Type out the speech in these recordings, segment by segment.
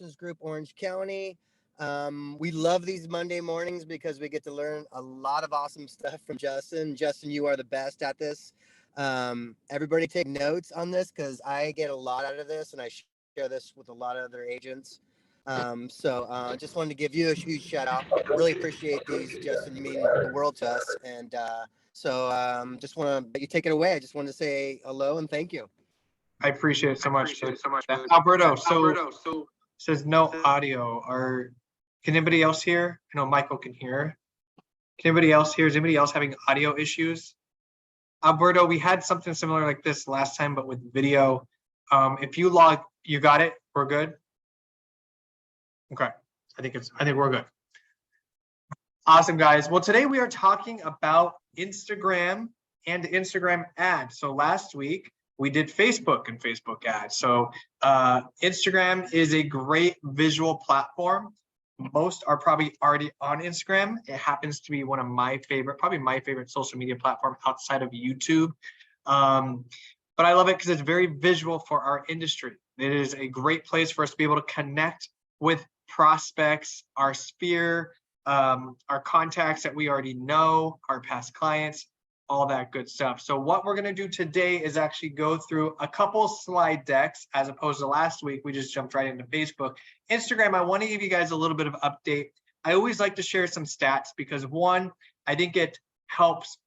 Solutions Group, Orange County. We love these Monday mornings because we get to learn a lot of awesome stuff from Justin. Justin, you are the best at this. Everybody take notes on this because I get a lot out of this and I share this with a lot of other agents. Just wanted to give you a huge shout out. Really appreciate these, Justin. You mean the world to us. Just want to let you take it away. I just wanted to say hello and thank you. I appreciate it so much. Alberto, so says no audio. Can anybody else hear? I know Michael can hear. Can anybody else hear? Is anybody else having audio issues? Alberto, we had something similar like this last time, but with video. If you got it. We're good. Okay, I think we're good. Awesome, guys. Well, today we are talking about Instagram and Instagram ads. So last week we did Facebook and Facebook ads. So Instagram is a great visual platform. Most are probably already on Instagram. It happens to be one of my favorite, probably my favorite social media platform outside of YouTube. But I love it because it's very visual for our industry. It is a great place for us to be able to connect with prospects, our sphere, our contacts that we already know, our past clients, all that good stuff. So what we're going to do today is actually go through a couple slide decks as opposed to last week. We just jumped right into Facebook. Instagram, I want to give you guys a little bit of update. I always like to share some stats because one, I think it helps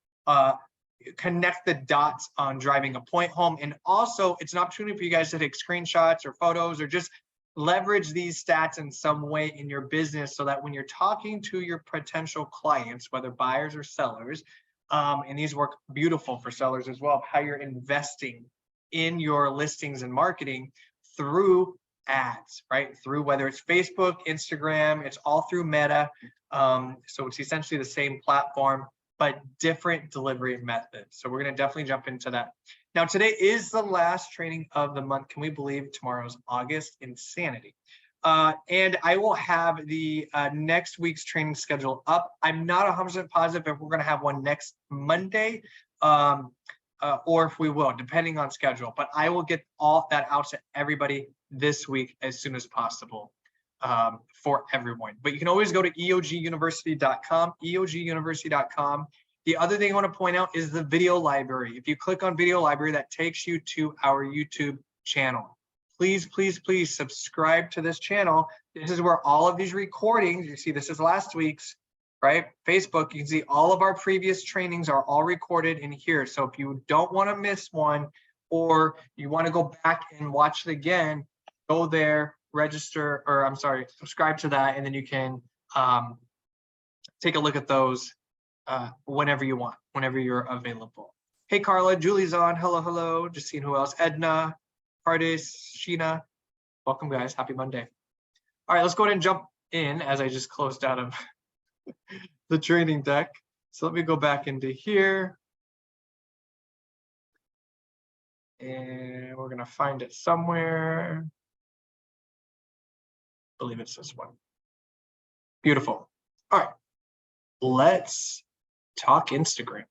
connect the dots on driving a point home. And also it's an opportunity for you guys to take screenshots or photos or just leverage these stats in some way in your business so that when you're talking to your potential clients, whether buyers or sellers, and these work beautiful for sellers as well, how you're investing in your listings and marketing through ads, right? Through whether it's Facebook, Instagram, it's all through Meta. So it's essentially the same platform, but different delivery methods. So we're going to definitely jump into that. Now, today is the last training of the month. Can we believe tomorrow's August? Insanity. And I will have the next week's training schedule up. I'm not 100% positive if we're going to have one next Monday or if we will, depending on schedule. But I will get all that out to everybody this week as soon as possible for everyone. But you can always go to eoguniversity.com, eoguniversity.com. The other thing I want to point out is the video library. If you click on video library, that takes you to our YouTube channel. Please, please, please subscribe to this channel. This is where all of these recordings, you see this is last week's, right? Facebook, you can see all of our previous trainings are all recorded in here. So if you don't want to miss one or you want to go back and watch it again, go there, register, or I'm sorry, subscribe to that, and then you can take a look at those whenever you want, whenever you're available. Hey, Carla, Julie's on. Hello, hello. Just seeing who else. Edna, Hardis, Sheena. Welcome, guys. Happy Monday. All right, let's go ahead and jump in as I just closed out of the training deck. So let me go back into here. And we're going to find it somewhere. I believe it's this one. Beautiful. All right, let's talk Instagram.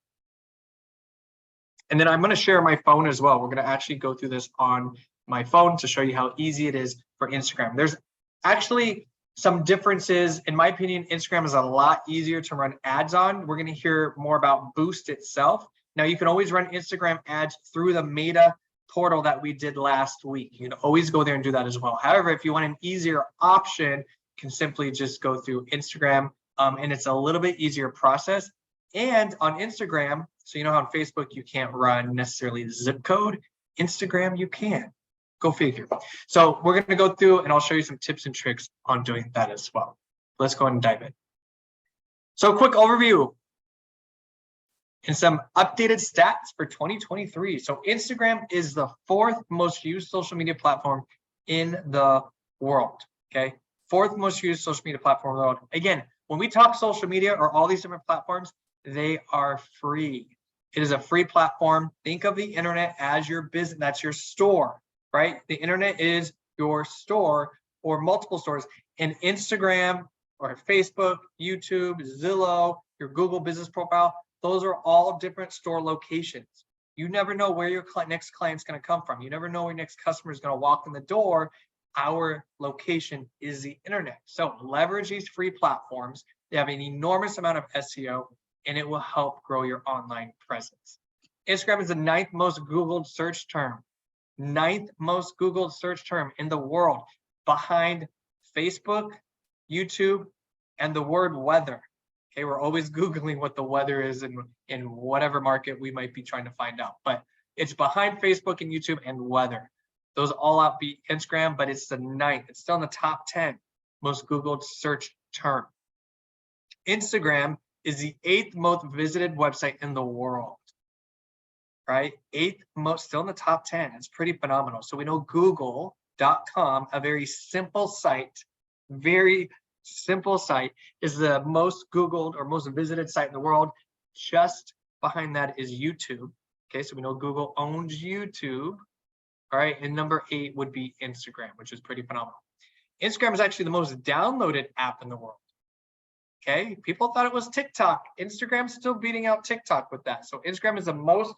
And then I'm going to share my phone as well. We're going to actually go through this on my phone to show you how easy it is for Instagram. There's actually some differences. In my opinion, Instagram is a lot easier to run ads on. We're going to hear more about Boost itself. Now, you can always run Instagram ads through the Meta portal that we did last week. You can always go there and do that as well. However, if you want an easier option, you can simply just go through Instagram, and it's a little bit easier process. And on Instagram, so you know how on Facebook you can't run necessarily zip code, Instagram you can. Go figure. So we're going to go through and I'll show you some tips and tricks on doing that as well. Let's go ahead and dive in. So quick overview and some updated stats for 2023. So Instagram is the 4th most used social media platform in the world. Okay, 4th most used social media platform in the world. Again, when we talk social media or all these different platforms, they are free. It is a free platform. Think of the internet as your business. That's your store, right? The internet is your store or multiple stores. And Instagram or Facebook, YouTube, Zillow, your Google business profile, those are all different store locations. You never know where your next client's going to come from. You never know where your next customer is going to walk in the door. our location is the internet. So leverage these free platforms. They have an enormous amount of SEO, and it will help grow your online presence. Instagram is the 9th most Googled search term. 9th most Googled search term in the world, behind Facebook, YouTube, and the word weather. Okay, we're always Googling what the weather is in whatever market we might be trying to find out. But it's behind Facebook and YouTube and weather. Those all outbeat Instagram, but it's the 9th. It's still in the top 10 most Googled search term. Instagram is the 8th most visited website in the world, right? 8th most, still in the top 10. It's pretty phenomenal. So we know Google.com, a very simple site, very simple site, is the most Googled or most visited site in the world. Just behind that is YouTube. Okay, so we know Google owns YouTube. All right, and number 8 would be Instagram, which is pretty phenomenal. Instagram is actually the most downloaded app in the world. Okay, people thought it was TikTok. Instagram's still beating out TikTok with that. So Instagram is the most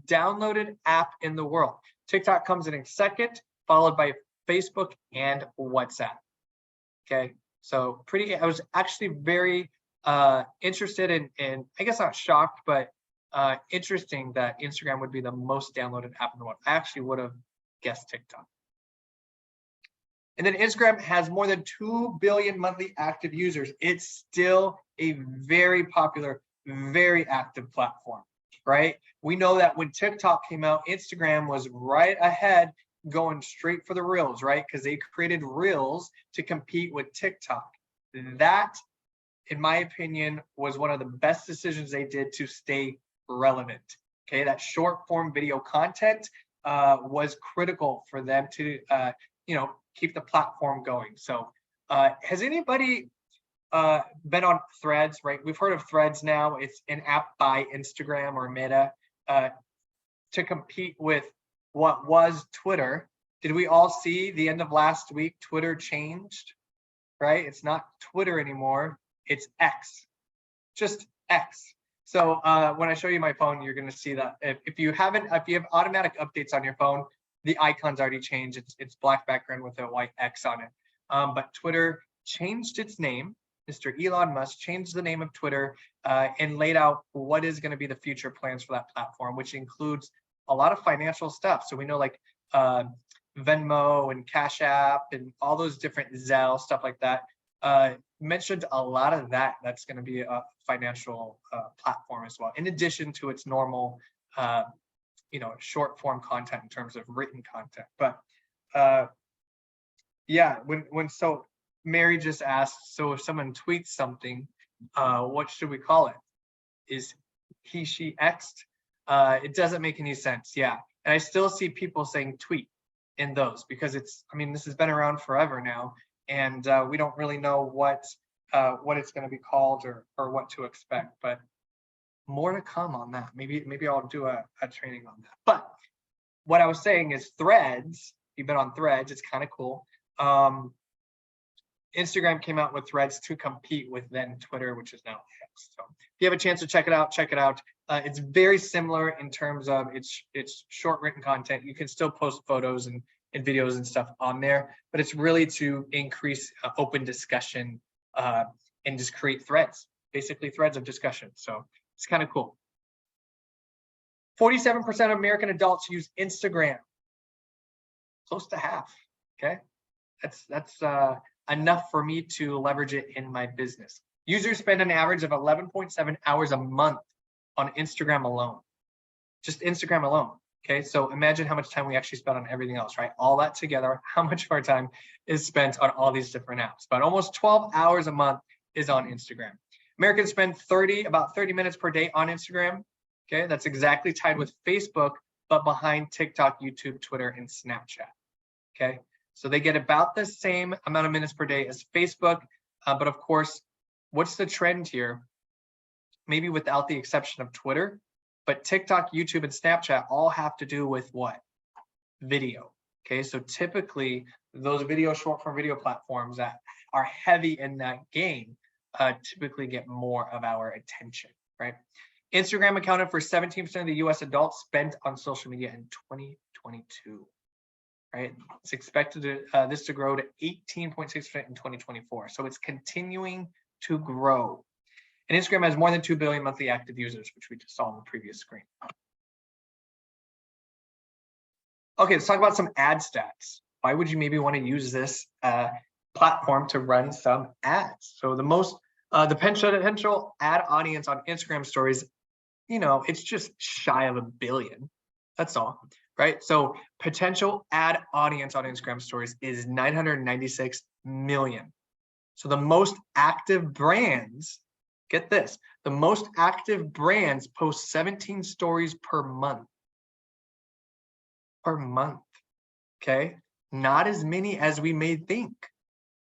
downloaded app in the world. TikTok comes in second, followed by Facebook and WhatsApp. Okay, so I was actually very interested in, I guess not shocked, but interesting that Instagram would be the most downloaded app in the world. I actually would have guessed TikTok. And then Instagram has more than 2 billion monthly active users. It's still a very popular, very active platform, right? We know that when TikTok came out, Instagram was right ahead, going straight for the Reels, right? Because they created Reels to compete with TikTok. That, in my opinion, was one of the best decisions they did to stay relevant. Okay, that short form video content was critical for them to, keep the platform going. So has anybody been on Threads, right? We've heard of Threads now. It's an app by Instagram or Meta to compete with what was Twitter. Did we all see the end of last week, Twitter changed, right? It's not Twitter anymore, it's X, just X. So when I show you my phone, you're gonna see that if you have automatic updates on your phone, the icon's already changed. It's black background with a white X on it. But Twitter changed its name. Mr. Elon Musk changed the name of Twitter and laid out what is going to be the future plans for that platform, which includes a lot of financial stuff. So we know like Venmo and Cash App and all those different Zelle, stuff like that. Mentioned a lot of that. That's going to be a financial platform as well, in addition to its normal short form content in terms of written content. But yeah, so Mary just asked, so if someone tweets something, what should we call it? Is he, she, X'd? It doesn't make any sense. Yeah, and I still see people saying tweet in those because this has been around forever now, and we don't really know what it's going to be called or what to expect. But more to come on that. Maybe I'll do a training on that. But what I was saying is Threads. You've been on Threads. It's kind of cool. Instagram came out with Threads to compete with then Twitter, which is now X. So if you have a chance to check it out, check it out. It's very similar in terms of it's short written content. You can still post photos and videos and stuff on there, but it's really to increase open discussion and just create threads, basically threads of discussion. So it's kind of cool. 47% of American adults use Instagram. Close to half. Okay, that's enough for me to leverage it in my business. Users spend an average of 11.7 hours a month on Instagram alone. Just Instagram alone. Okay, so imagine how much time we actually spend on everything else, right? All that together, how much of our time is spent on all these different apps. But almost 12 hours a month is on Instagram. Americans spend about 30 minutes per day on Instagram. Okay, that's exactly tied with Facebook, but behind TikTok, YouTube, Twitter, and Snapchat. Okay, so they get about the same amount of minutes per day as Facebook. But of course, what's the trend here? Maybe without the exception of Twitter, but TikTok, YouTube, and Snapchat all have to do with what? Video. Okay, so typically those short form video platforms that are heavy in that game typically get more of our attention, right? Instagram accounted for 17% of the US adults spent on social media in 2022. right? It's expected to this to grow to 18.6% in 2024. So it's continuing to grow. And Instagram has more than 2 billion monthly active users, which we just saw on the previous screen. Okay, let's talk about some ad stats. Why would you maybe want to use this platform to run some ads? So the potential ad audience on Instagram stories, it's just shy of 1 billion. That's all, right? So potential ad audience on Instagram stories is 996 million. So the most active brands, get this, the most active brands post 17 stories per month. Per month, okay? Not as many as we may think,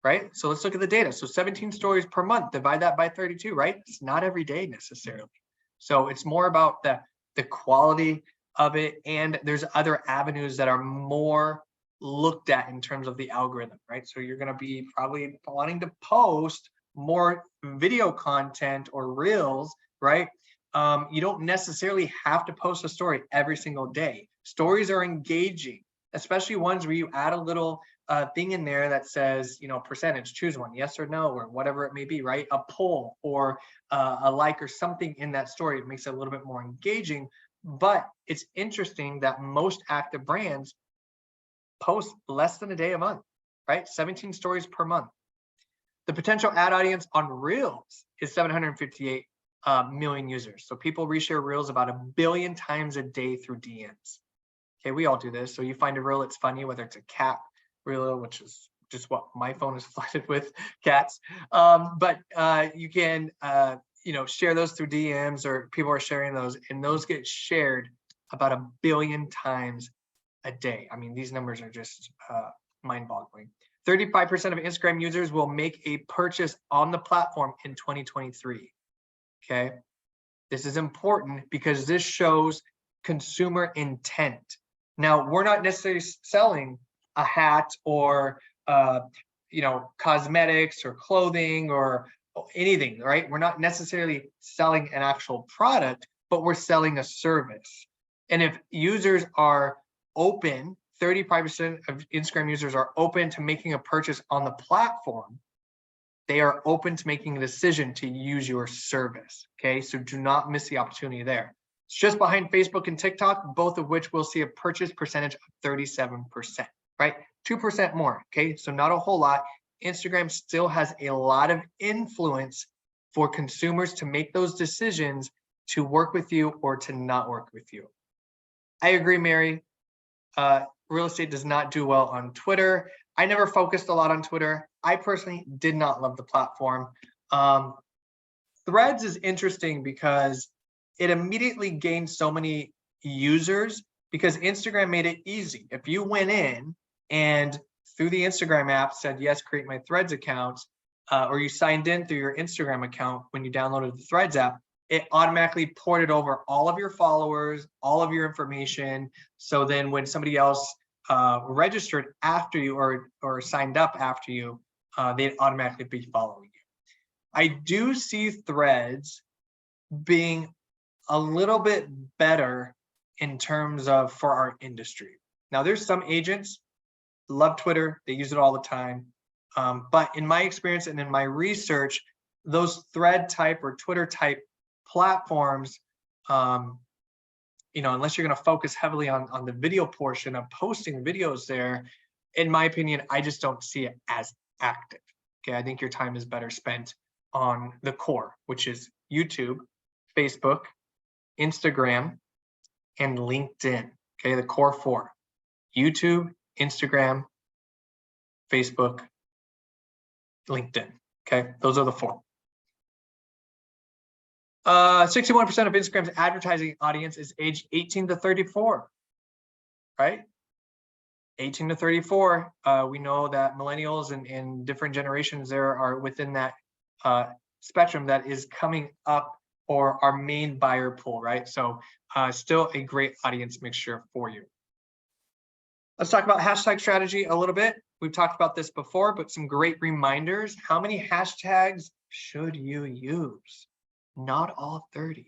right? So let's look at the data. So 17 stories per month, divide that by 32, right? It's not every day necessarily. So it's more about the quality of it, and there's other avenues that are more looked at in terms of the algorithm, right? So you're going to be probably wanting to post more video content or reels, right? You don't necessarily have to post a story every single day. Stories are engaging, especially ones where you add a little thing in there that says, percentage, choose one, yes or no, or whatever it may be, right? A poll or a like or something in that story. It makes it a little bit more engaging. But it's interesting that most active brands post less than a day a month, right? 17 stories per month. The potential ad audience on Reels is 758 million users. So people reshare Reels about 1 billion times a day through DMs. Okay, we all do this. So you find a reel that's funny, whether it's a cat reel, which is just what my phone is flooded with, cats. But you can, share those through DMs, or people are sharing those, and those get shared about 1 billion times a day. I mean, these numbers are just mind-boggling. 35% of Instagram users will make a purchase on the platform in 2023. Okay, this is important because this shows consumer intent. Now, we're not necessarily selling a hat or cosmetics or clothing or anything, right? We're not necessarily selling an actual product, but we're selling a service. And if users are open, 35% of Instagram users are open to making a purchase on the platform, they are open to making a decision to use your service. Okay, so do not miss the opportunity there. It's just behind Facebook and TikTok, both of which will see a purchase percentage of 37%, right? 2% more, okay? So not a whole lot. Instagram still has a lot of influence for consumers to make those decisions to work with you or to not work with you. I agree, Mary. Real estate does not do well on Twitter. I never focused a lot on Twitter. I personally did not love the platform. Threads is interesting because it immediately gained so many users because Instagram made it easy. If you went in and through the Instagram app said, yes, create my Threads account, or you signed in through your Instagram account when you downloaded the Threads app, it automatically ported over all of your followers, all of your information. So then when somebody else registered after you or signed up after you, they'd automatically be following you. I do see Threads being a little bit better in terms of for our industry. Now, there's some agents love Twitter, they use it all the time. But in my experience and in my research, those thread type or Twitter type platforms, unless you're going to focus heavily on the video portion of posting videos there, in my opinion, I just don't see it as active. Okay, I think your time is better spent on the core, which is YouTube, Facebook, Instagram, and LinkedIn. Okay, the core four: YouTube, Instagram, Facebook, LinkedIn. Okay, those are the four. 61% of Instagram's advertising audience is aged 18 to 34, right? 18 to 34. We know that millennials and different generations there are within that spectrum that is coming up, or our main buyer pool, right? So still a great audience mixture for you. Let's talk about hashtag strategy a little bit. We've talked about this before, but some great reminders. How many hashtags should you use? Not all 30.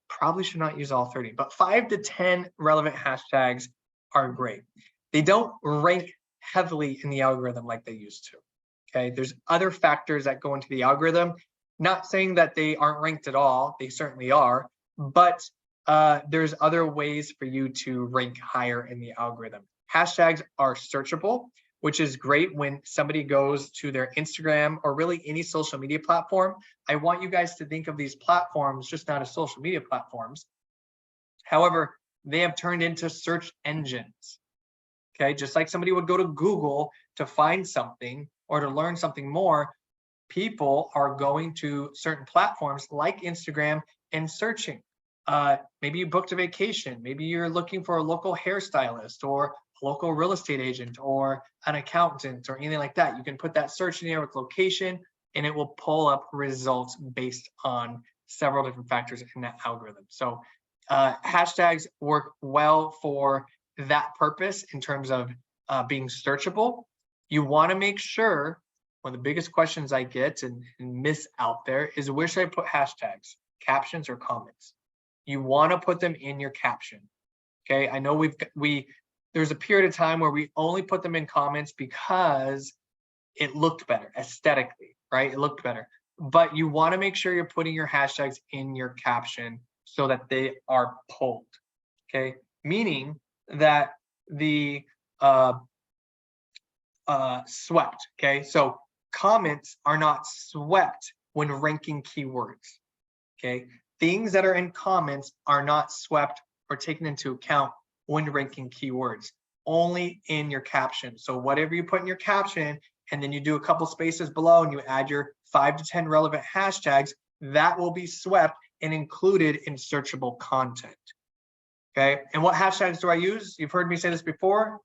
Probably should not use all 30, but 5 to 10 relevant hashtags are great. they don't rank heavily in the algorithm like they used to. Okay, there's other factors that go into the algorithm. Not saying that they aren't ranked at all, they certainly are, but there's other ways for you to rank higher in the algorithm. Hashtags are searchable, which is great when somebody goes to their Instagram or really any social media platform. I want you guys to think of these platforms just not as social media platforms. However, they have turned into search engines. Okay, just like somebody would go to Google to find something or to learn something more, people are going to certain platforms like Instagram and searching. Maybe you booked a vacation. Maybe you're looking for a local hairstylist or a local real estate agent or an accountant or anything like that. You can put that search in there with location and it will pull up results based on several different factors in that algorithm. So hashtags work well for that purpose in terms of being searchable. You want to make sure, one of the biggest questions I get and miss out there is, where should I put hashtags, captions or comments? You want to put them in your caption. Okay, I know there's a period of time where we only put them in comments because it looked better aesthetically, right? It looked better. But you want to make sure you're putting your hashtags in your caption so that they are pulled. Okay, meaning that the swept. Okay, so comments are not swept when ranking keywords. Okay, things that are in comments are not swept or taken into account when ranking keywords, only in your caption. So whatever you put in your caption, and then you do a couple spaces below and you add your 5 to 10 relevant hashtags, that will be swept and included in searchable content. Okay, and what hashtags do I use? You've heard me say this before.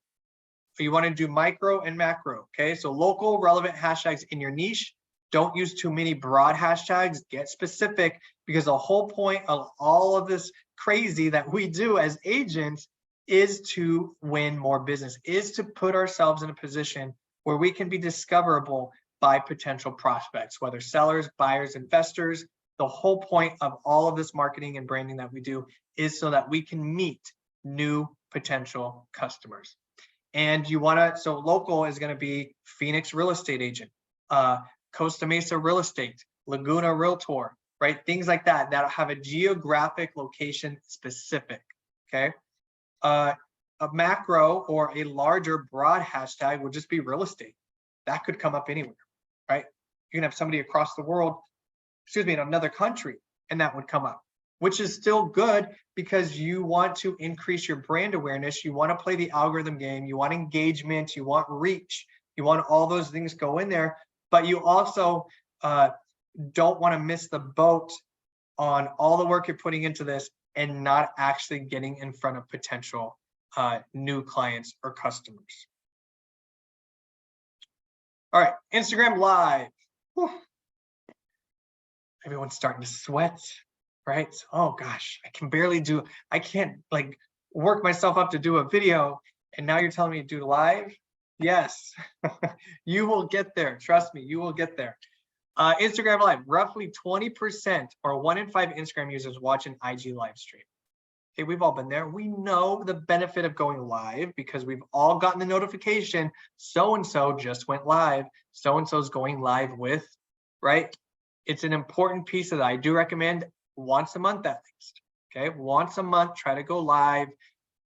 You want to do micro and macro. Okay, so local relevant hashtags in your niche. Don't use too many broad hashtags. Get specific, because the whole point of all of this crazy that we do as agents is to win more business, is to put ourselves in a position where we can be discoverable by potential prospects, whether sellers, buyers, investors. The whole point of all of this marketing and branding that we do is so that we can meet new potential customers. And you want to, so local is going to be Phoenix Real Estate Agent, Costa Mesa Real Estate, Laguna Realtor, right? Things like that, that have a geographic location specific, okay? A macro or a larger broad hashtag would just be real estate. That could come up anywhere, right? You can have somebody across the world, excuse me, in another country, and that would come up, which is still good because you want to increase your brand awareness. You want to play the algorithm game. You want engagement. You want reach. You want all those things go in there, but you also don't want to miss the boat on all the work you're putting into this and not actually getting in front of potential new clients or customers. All right, Instagram Live. Whew. Everyone's starting to sweat, right? Oh gosh, I can't like work myself up to do a video, and now you're telling me to do live? Yes, you will get there. Trust me, you will get there. Instagram Live, roughly 20% or 1 in 5 Instagram users watch an IG live stream. Okay, we've all been there. We know the benefit of going live because we've all gotten the notification, so-and-so just went live, so-and-so's going live with, right? It's an important piece of that. I do recommend once a month at least, okay? Once a month, try to go live.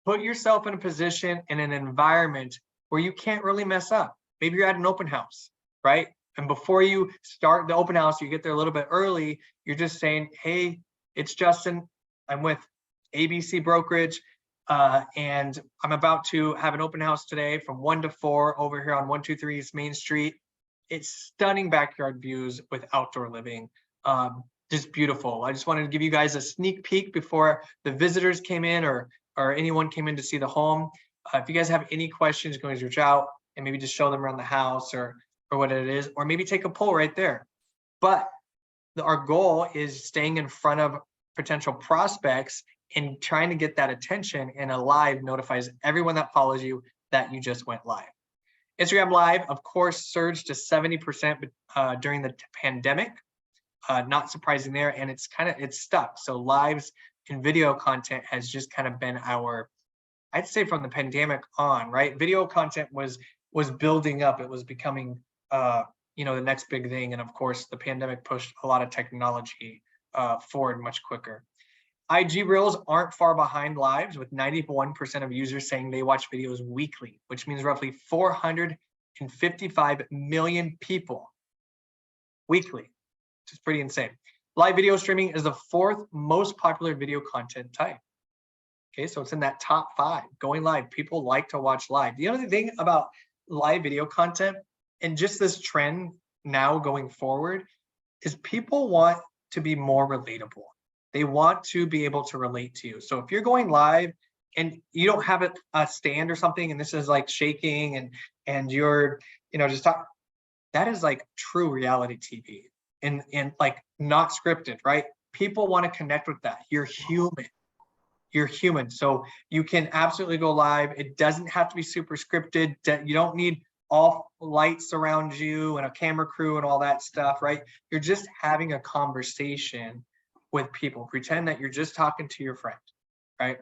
Put yourself in a position, in an environment where you can't really mess up. Maybe you're at an open house, right? And before you start the open house, you get there a little bit early, you're just saying, hey, it's Justin, I'm with ABC Brokerage, and I'm about to have an open house today from 1 to 4 over here on 123 East Main Street. It's stunning backyard views with outdoor living. Just beautiful. I just wanted to give you guys a sneak peek before the visitors came in or anyone came in to see the home. If you guys have any questions, go reach out and maybe just show them around the house or what it is, or maybe take a poll right there. But our goal is staying in front of potential prospects and trying to get that attention, and a live notifies everyone that follows you that you just went live. Instagram Live, of course, surged to 70% during the pandemic. Not surprising there, and it's stuck. So lives and video content has just kind of been our I'd say from the pandemic on, right? Video content was building up. It was becoming, you know, the next big thing. And of course, the pandemic pushed a lot of technology forward much quicker. IG Reels aren't far behind Lives, with 91% of users saying they watch videos weekly, which means roughly 455 million people weekly, which is pretty insane. Live video streaming is the 4th most popular video content type. Okay, so it's in that top 5, going live. People like to watch live. The other thing about live video content and just this trend now going forward is people want to be more relatable. They want to be able to relate to you. So if you're going live and you don't have a stand or something, and this is like shaking and you're, you know, just talk, that is like true reality TV and like not scripted, right? People want to connect with that. You're human. You're human. So you can absolutely go live. It doesn't have to be super scripted. You don't need all lights around you and a camera crew and all that stuff, right? You're just having a conversation with people. Pretend that you're just talking to your friend, right?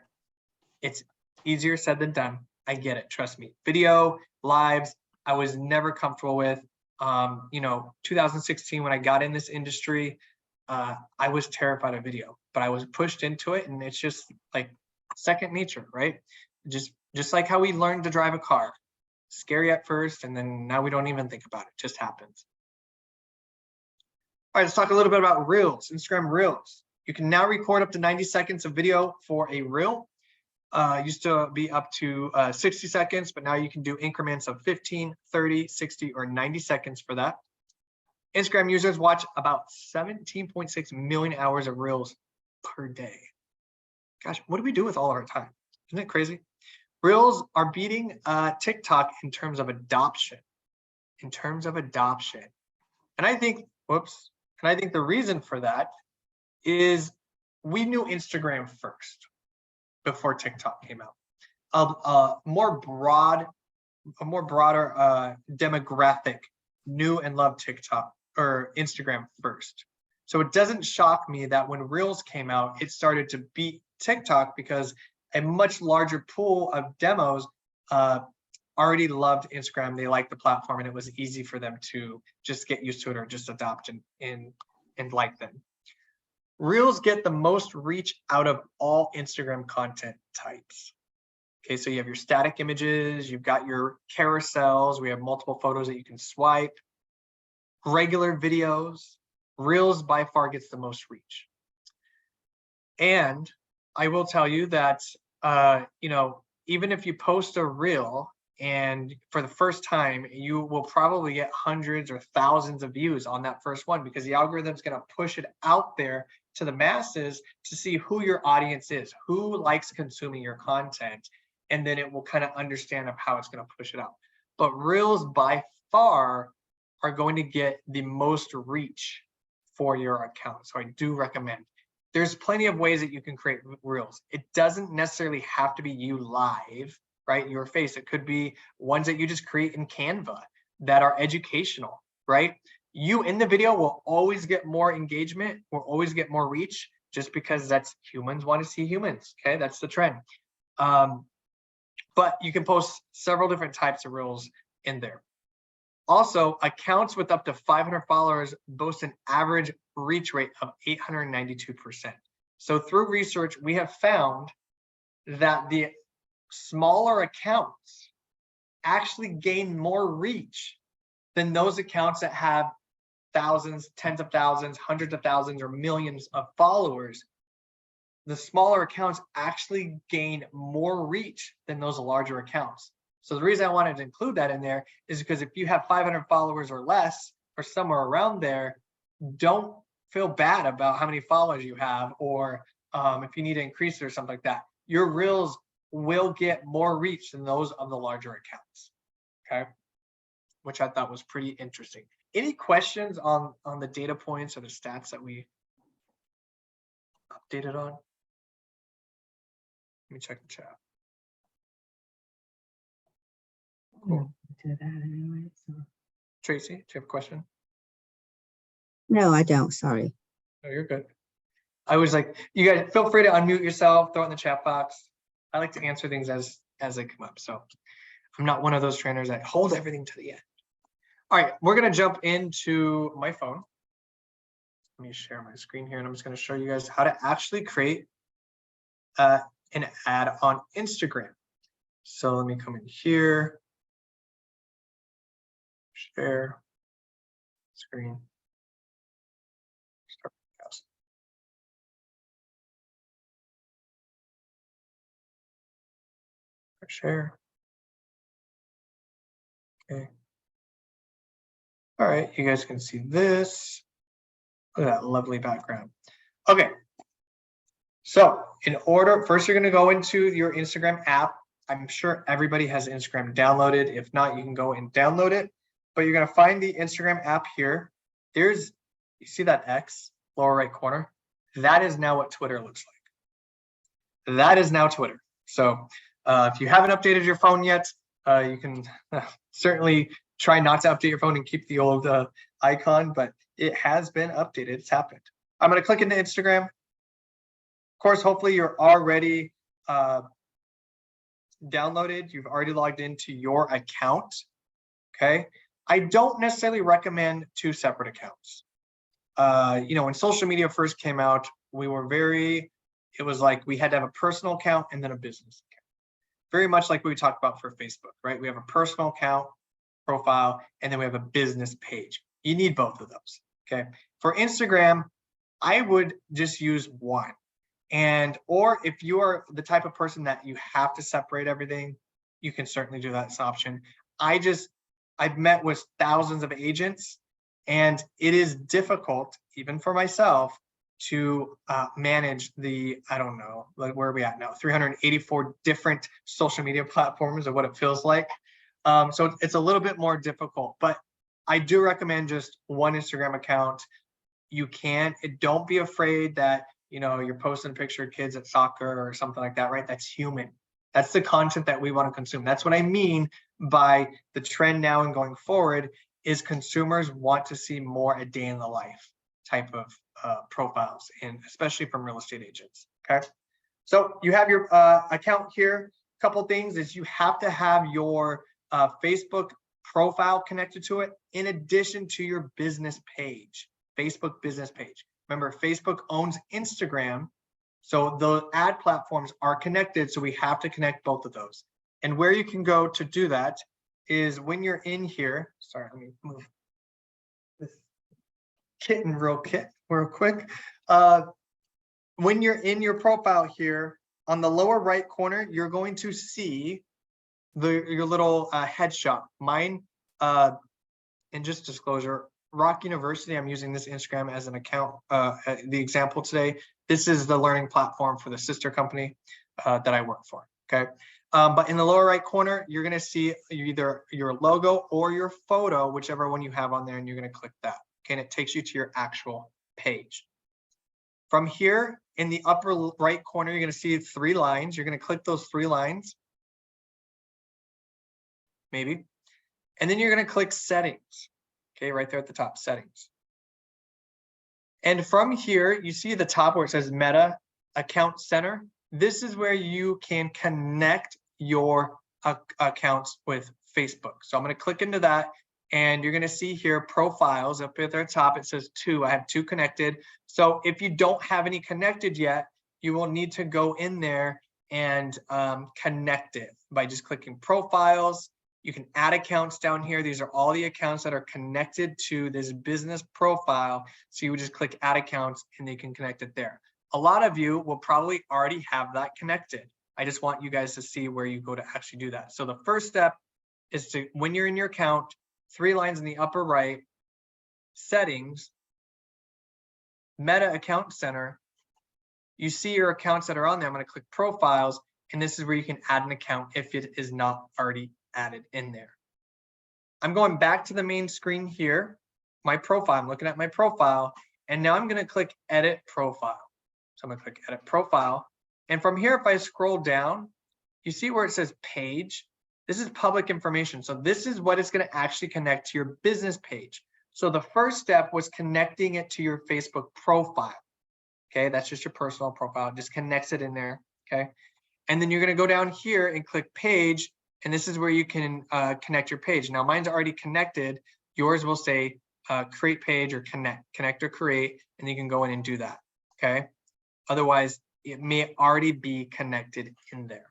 It's easier said than done. I get it, trust me. Video, lives, I was never comfortable with. You know, 2016, when I got in this industry, I was terrified of video, but I was pushed into it, and it's just like second nature, right? Just like how we learned to drive a car. Scary at first, and then now we don't even think about it, just happens. All right, let's talk a little bit about Reels, Instagram Reels. You can now record up to 90 seconds of video for a Reel. Used to be up to 60 seconds, but now you can do increments of 15, 30, 60, or 90 seconds for that. Instagram users watch about 17.6 million hours of Reels per day. Gosh, what do we do with all of our time? Isn't it crazy? Reels are beating TikTok in terms of adoption. And I think, the reason for that is we knew Instagram first before TikTok came out. A more broader demographic knew and loved TikTok or Instagram first. So it doesn't shock me that when Reels came out, it started to beat TikTok because a much larger pool of demos already loved Instagram. They liked the platform, and it was easy for them to just get used to it or just adopt and like them. Reels get the most reach out of all Instagram content types. Okay, so you have your static images, you've got your carousels, we have multiple photos that you can swipe, regular videos. Reels by far gets the most reach. And I will tell you that, you know, even if you post a Reel and for the first time, you will probably get hundreds or thousands of views on that first one, because the algorithm's going to push it out there to the masses to see who your audience is, who likes consuming your content, and then it will kind of understand of how it's going to push it out. But Reels by far are going to get the most reach for your account. So I do recommend. There's plenty of ways that you can create Reels. It doesn't necessarily have to be you live, right? Your face. It could be ones that you just create in Canva that are educational, right? You in the video will always get more engagement, will always get more reach, just because that's humans want to see humans. Okay, that's the trend. But you can post several different types of Reels in there. Also, accounts with up to 500 followers boast an average reach rate of 892%. So through research, we have found that the smaller accounts actually gain more reach than those accounts that have thousands, tens of thousands, hundreds of thousands, or millions of followers. The smaller accounts actually gain more reach than those larger accounts. So the reason I wanted to include that in there is because if you have 500 followers or less, or somewhere around there, don't feel bad about how many followers you have, or if you need to increase it or something like that. Your Reels will get more reach than those of the larger accounts, okay? Which I thought was pretty interesting. Any questions on the data points or the stats that we updated on? Let me check the chat. Cool. Do that anyway, so. Tracy, do you have a question? No, I don't. Sorry. No, you're good. I was like, you guys feel free to unmute yourself, throw it in the chat box. I like to answer things as they come up. So I'm not one of those trainers that hold everything to the end. All right, we're gonna jump into my phone. Let me share my screen here, and I'm just gonna show you guys how to actually create an ad on Instagram. So let me come in here, share screen. Start podcast. Share. Okay. All right, you guys can see this. Look at that lovely background. Okay. So in order, first you're going to go into your Instagram app. I'm sure everybody has Instagram downloaded. If not, you can go and download it. But you're going to find the Instagram app here. You see that X, lower right corner? That is now what Twitter looks like. That is now Twitter. So if you haven't updated your phone yet, you can certainly try not to update your phone and keep the old icon, but it has been updated. It's happened. I'm going to click into Instagram. Of course, hopefully you're already downloaded. You've already logged into your account. Okay. I don't necessarily recommend two separate accounts. When social media first came out, it was like we had to have a personal account and then a business account. Very much like we talked about for Facebook, right? We have a personal account profile, and then we have a business page. You need both of those, okay? For Instagram, I would just use one. Or if you are the type of person that you have to separate everything, you can certainly do that. It's an option. I've met with thousands of agents, and it is difficult, even for myself, to manage I don't know, like where are we at now? 384 different social media platforms of what it feels like. So it's a little bit more difficult, but I do recommend just one Instagram account. You can, don't be afraid that, you're posting a picture of kids at soccer or something like that, right? That's human. That's the content that we want to consume. That's what I mean by the trend now and going forward is consumers want to see more a day in the life type of profiles, and especially from real estate agents, okay? So you have your account here. A couple things is you have to have your Facebook profile connected to it in addition to your business page, Facebook business page. Remember, Facebook owns Instagram, so the ad platforms are connected, so we have to connect both of those. And where you can go to do that is when you're in here, sorry, let me move this kitten real quick. When you're in your profile here, on the lower right corner, you're going to see your little headshot. Mine, and just disclosure, Rock University, I'm using this Instagram as an account, the example today. This is the learning platform for the sister company that I work for, okay? But in the lower right corner, you're gonna see either your logo or your photo, whichever one you have on there, and you're gonna click that, okay? And it takes you to your actual page. From here, in the upper right corner, you're gonna see 3 lines. You're gonna click those 3 lines, maybe. And then you're gonna click settings, okay, right there at the top, settings. And from here, you see the top where it says Meta Account Center. This is where you can connect your accounts with Facebook. So I'm gonna click into that, and you're gonna see here profiles up at the top. It says 2, I have 2 connected. So if you don't have any connected yet, you will need to go in there and connect it by just clicking profiles. You can add accounts down here. These are all the accounts that are connected to this business profile. So you would just click add accounts and they can connect it there. A lot of you will probably already have that connected. I just want you guys to see where you go to actually do that. So the first step is to, when you're in your account, 3 lines in the upper right, settings, Meta Account Center, you see your accounts that are on there. I'm going to click profiles, and this is where you can add an account if it is not already added in there. I'm going back to the main screen here, my profile. I'm looking at my profile, and now I'm going to click edit profile. So I'm going to click edit profile. And from here, if I scroll down, you see where it says page. This is public information. So this is what it's going to actually connect to your business page. So the first step was connecting it to your Facebook profile. Okay, that's just your personal profile. It just connects it in there. Okay. And then you're going to go down here and click page. And this is where you can connect your page. Now mine's already connected. Yours will say create page or connect or create, and you can go in and do that. Okay. Otherwise, it may already be connected in there.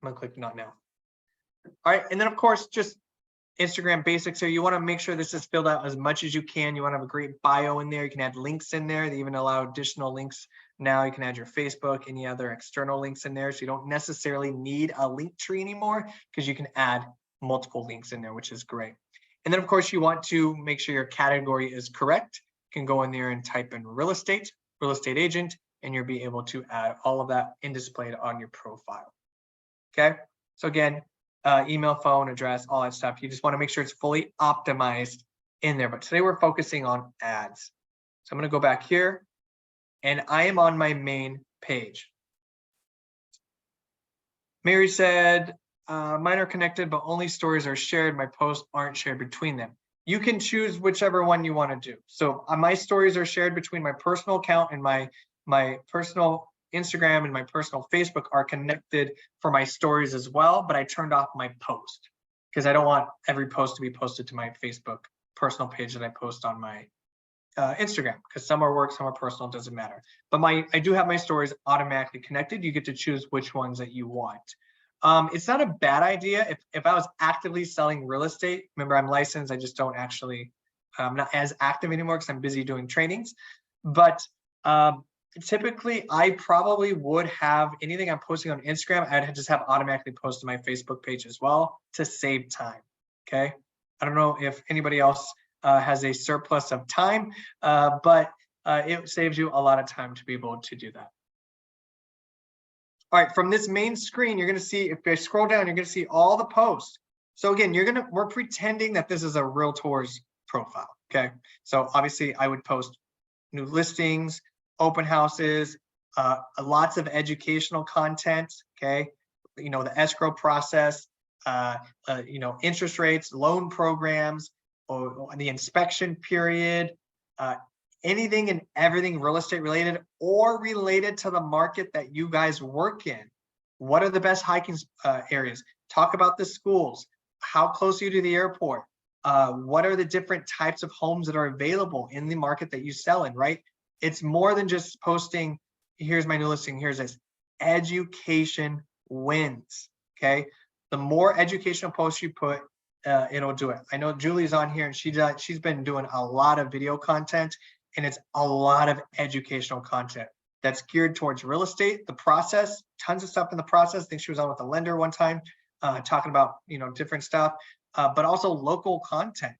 I'm going to click not now. All right. And then, of course, just Instagram basics here. You want to make sure this is filled out as much as you can. You want to have a great bio in there. You can add links in there. They even allow additional links now. You can add your Facebook, any other external links in there. So you don't necessarily need a link tree anymore because you can add multiple links in there, which is great. And then, of course, you want to make sure your category is correct. You can go in there and type in real estate agent, and you'll be able to add all of that and display it on your profile. Okay. So again, email, phone, address, all that stuff. You just want to make sure it's fully optimized in there. But today we're focusing on ads. So I'm going to go back here and I am on my main page. Mary said, mine are connected, but only stories are shared. My posts aren't shared between them. You can choose whichever one you want to do. So my stories are shared between my personal account and my personal Instagram and my personal Facebook are connected for my stories as well, but I turned off my post because I don't want every post to be posted to my Facebook personal page that I post on my Instagram, because some are work, some are personal, doesn't matter. But I do have my stories automatically connected. You get to choose which ones that you want. It's not a bad idea if I was actively selling real estate. Remember, I'm licensed. I just don't actually, I'm not as active anymore because I'm busy doing trainings. But typically, I probably would have anything I'm posting on Instagram, I'd just have automatically posted to my Facebook page as well to save time. Okay. I don't know if anybody else has a surplus of time, but it saves you a lot of time to be able to do that. All right, from this main screen, you're going to see, if I scroll down, you're going to see all the posts. So again, we're pretending that this is a realtor's profile. Okay. So obviously I would post new listings, open houses, lots of educational content. Okay. You know, the escrow process, you know, interest rates, loan programs, or the inspection period, anything and everything real estate related or related to the market that you guys work in. What are the best hiking areas? Talk about the schools. How close are you to the airport? What are the different types of homes that are available in the market that you sell in, right? It's more than just posting, here's my new listing, here's this. Education wins, okay? The more educational posts you put, it'll do it. I know Julie's on here and she's been doing a lot of video content, and it's a lot of educational content that's geared towards real estate, the process, tons of stuff in the process. I think she was on with a lender one time talking about, you know, different stuff, but also local content,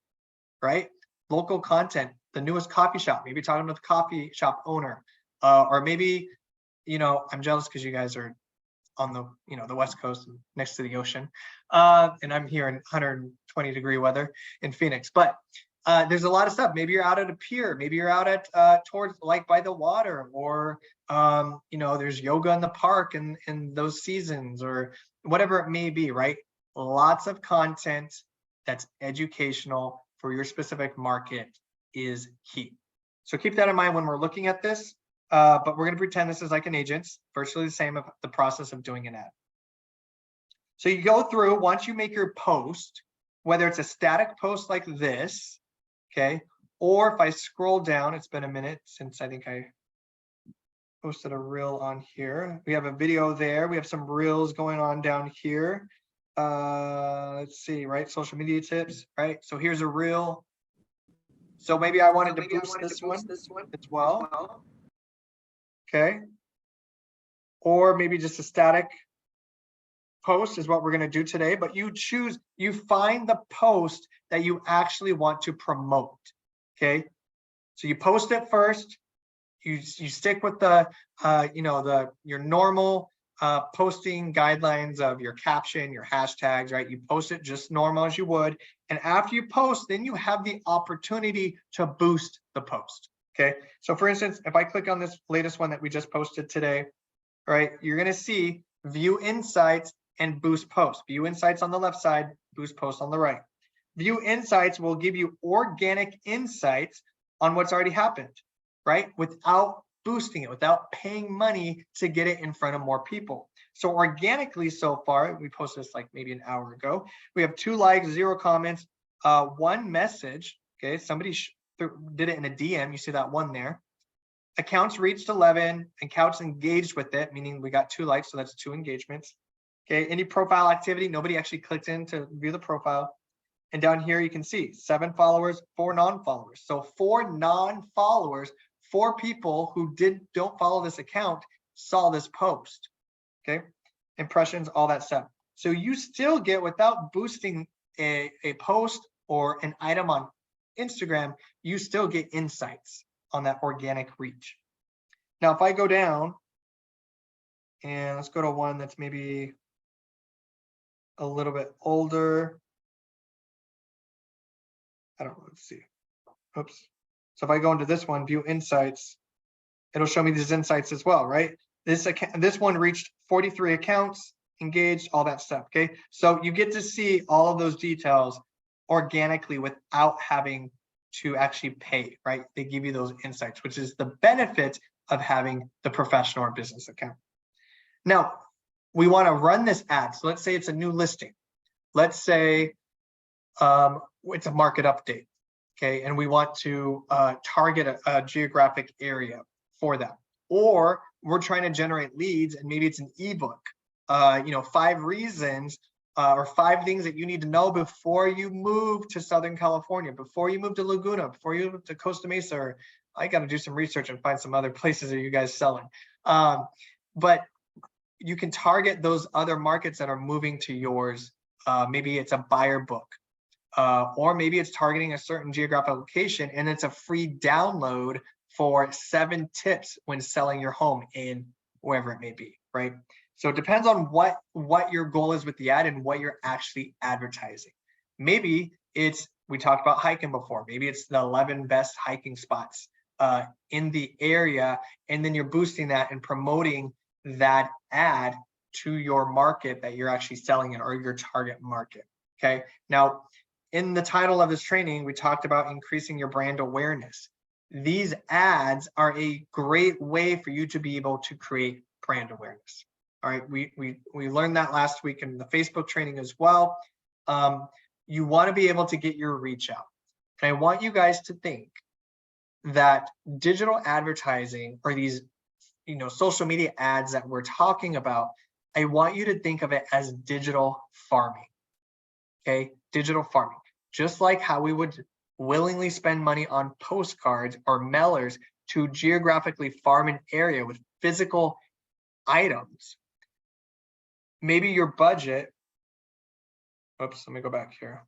right? Local content, the newest coffee shop, maybe talking with the coffee shop owner, or maybe, you know, I'm jealous because you guys are on the, you know, the West Coast next to the ocean. And I'm here in 120-degree weather in Phoenix, but there's a lot of stuff. Maybe you're out at a pier, maybe you're out at towards like by the water, or you know, there's yoga in the park in those seasons, or whatever it may be, right? Lots of content that's educational for your specific market is key. So keep that in mind when we're looking at this, but we're going to pretend this is like an agent, virtually the same of the process of doing an ad. So you go through, once you make your post, whether it's a static post like this, okay, or if I scroll down, it's been a minute since I think I posted a reel on here. We have a video there. We have some reels going on down here. Let's see, right? Social media tips, right? So here's a reel. So maybe I wanted to boost this one as well. Okay. Or maybe just a static post is what we're going to do today, but you choose, you find the post that you actually want to promote. Okay. So you post it first. You stick with the, you know, your normal posting guidelines of your caption, your hashtags, right? You post it just normal as you would. And after you post, then you have the opportunity to boost the post. Okay. So for instance, if I click on this latest one that we just posted today, right, you're going to see view insights and boost post. View insights on the left side, boost post on the right. View insights will give you organic insights on what's already happened, right? Without boosting it, without paying money to get it in front of more people. So organically so far, we posted this like maybe an hour ago. We have 2 likes, 0 comments, 1 message. Okay, somebody did it in a DM. You see that 1 there. Accounts reached 11, accounts engaged with it, meaning we got 2 likes, so that's 2 engagements. Okay, any profile activity, nobody actually clicked in to view the profile. And down here you can see 7 followers, 4 non-followers. So 4 non-followers, 4 people who don't follow this account saw this post. Okay, impressions, all that stuff. So you still get, without boosting a post or an item on Instagram, you still get insights on that organic reach. Now, if I go down and let's go to one that's maybe a little bit older. I don't know, let's see. Oops. So if I go into this one, view insights, it'll show me these insights as well, right? This one reached 43 accounts, engaged, all that stuff, okay? So you get to see all of those details organically without having to actually pay, right? They give you those insights, which is the benefit of having the professional or business account. Now, we want to run this ad. So let's say it's a new listing. Let's say it's a market update, okay? And we want to target a geographic area for that. Or we're trying to generate leads and maybe it's an ebook, 5 reasons or 5 things that you need to know before you move to Southern California, before you move to Laguna, before you move to Costa Mesa, or I got to do some research and find some other places that you guys selling. But you can target those other markets that are moving to yours. Maybe it's a buyer book, or maybe it's targeting a certain geographic location and it's a free download for 7 tips when selling your home in wherever it may be, right? So it depends on what your goal is with the ad and what you're actually advertising. Maybe it's, we talked about hiking before, maybe it's the 11 best hiking spots in the area, and then you're boosting that and promoting that ad to your market that you're actually selling in, or your target market, okay? Now, in the title of this training, we talked about increasing your brand awareness. These ads are a great way for you to be able to create brand awareness. All right, we learned that last week in the Facebook training as well. You want to be able to get your reach out. And I want you guys to think that digital advertising, or these social media ads that we're talking about, I want you to think of it as digital farming. Okay, digital farming. Just like how we would willingly spend money on postcards or mailers to geographically farm an area with physical items. Maybe your budget, oops, let me go back here.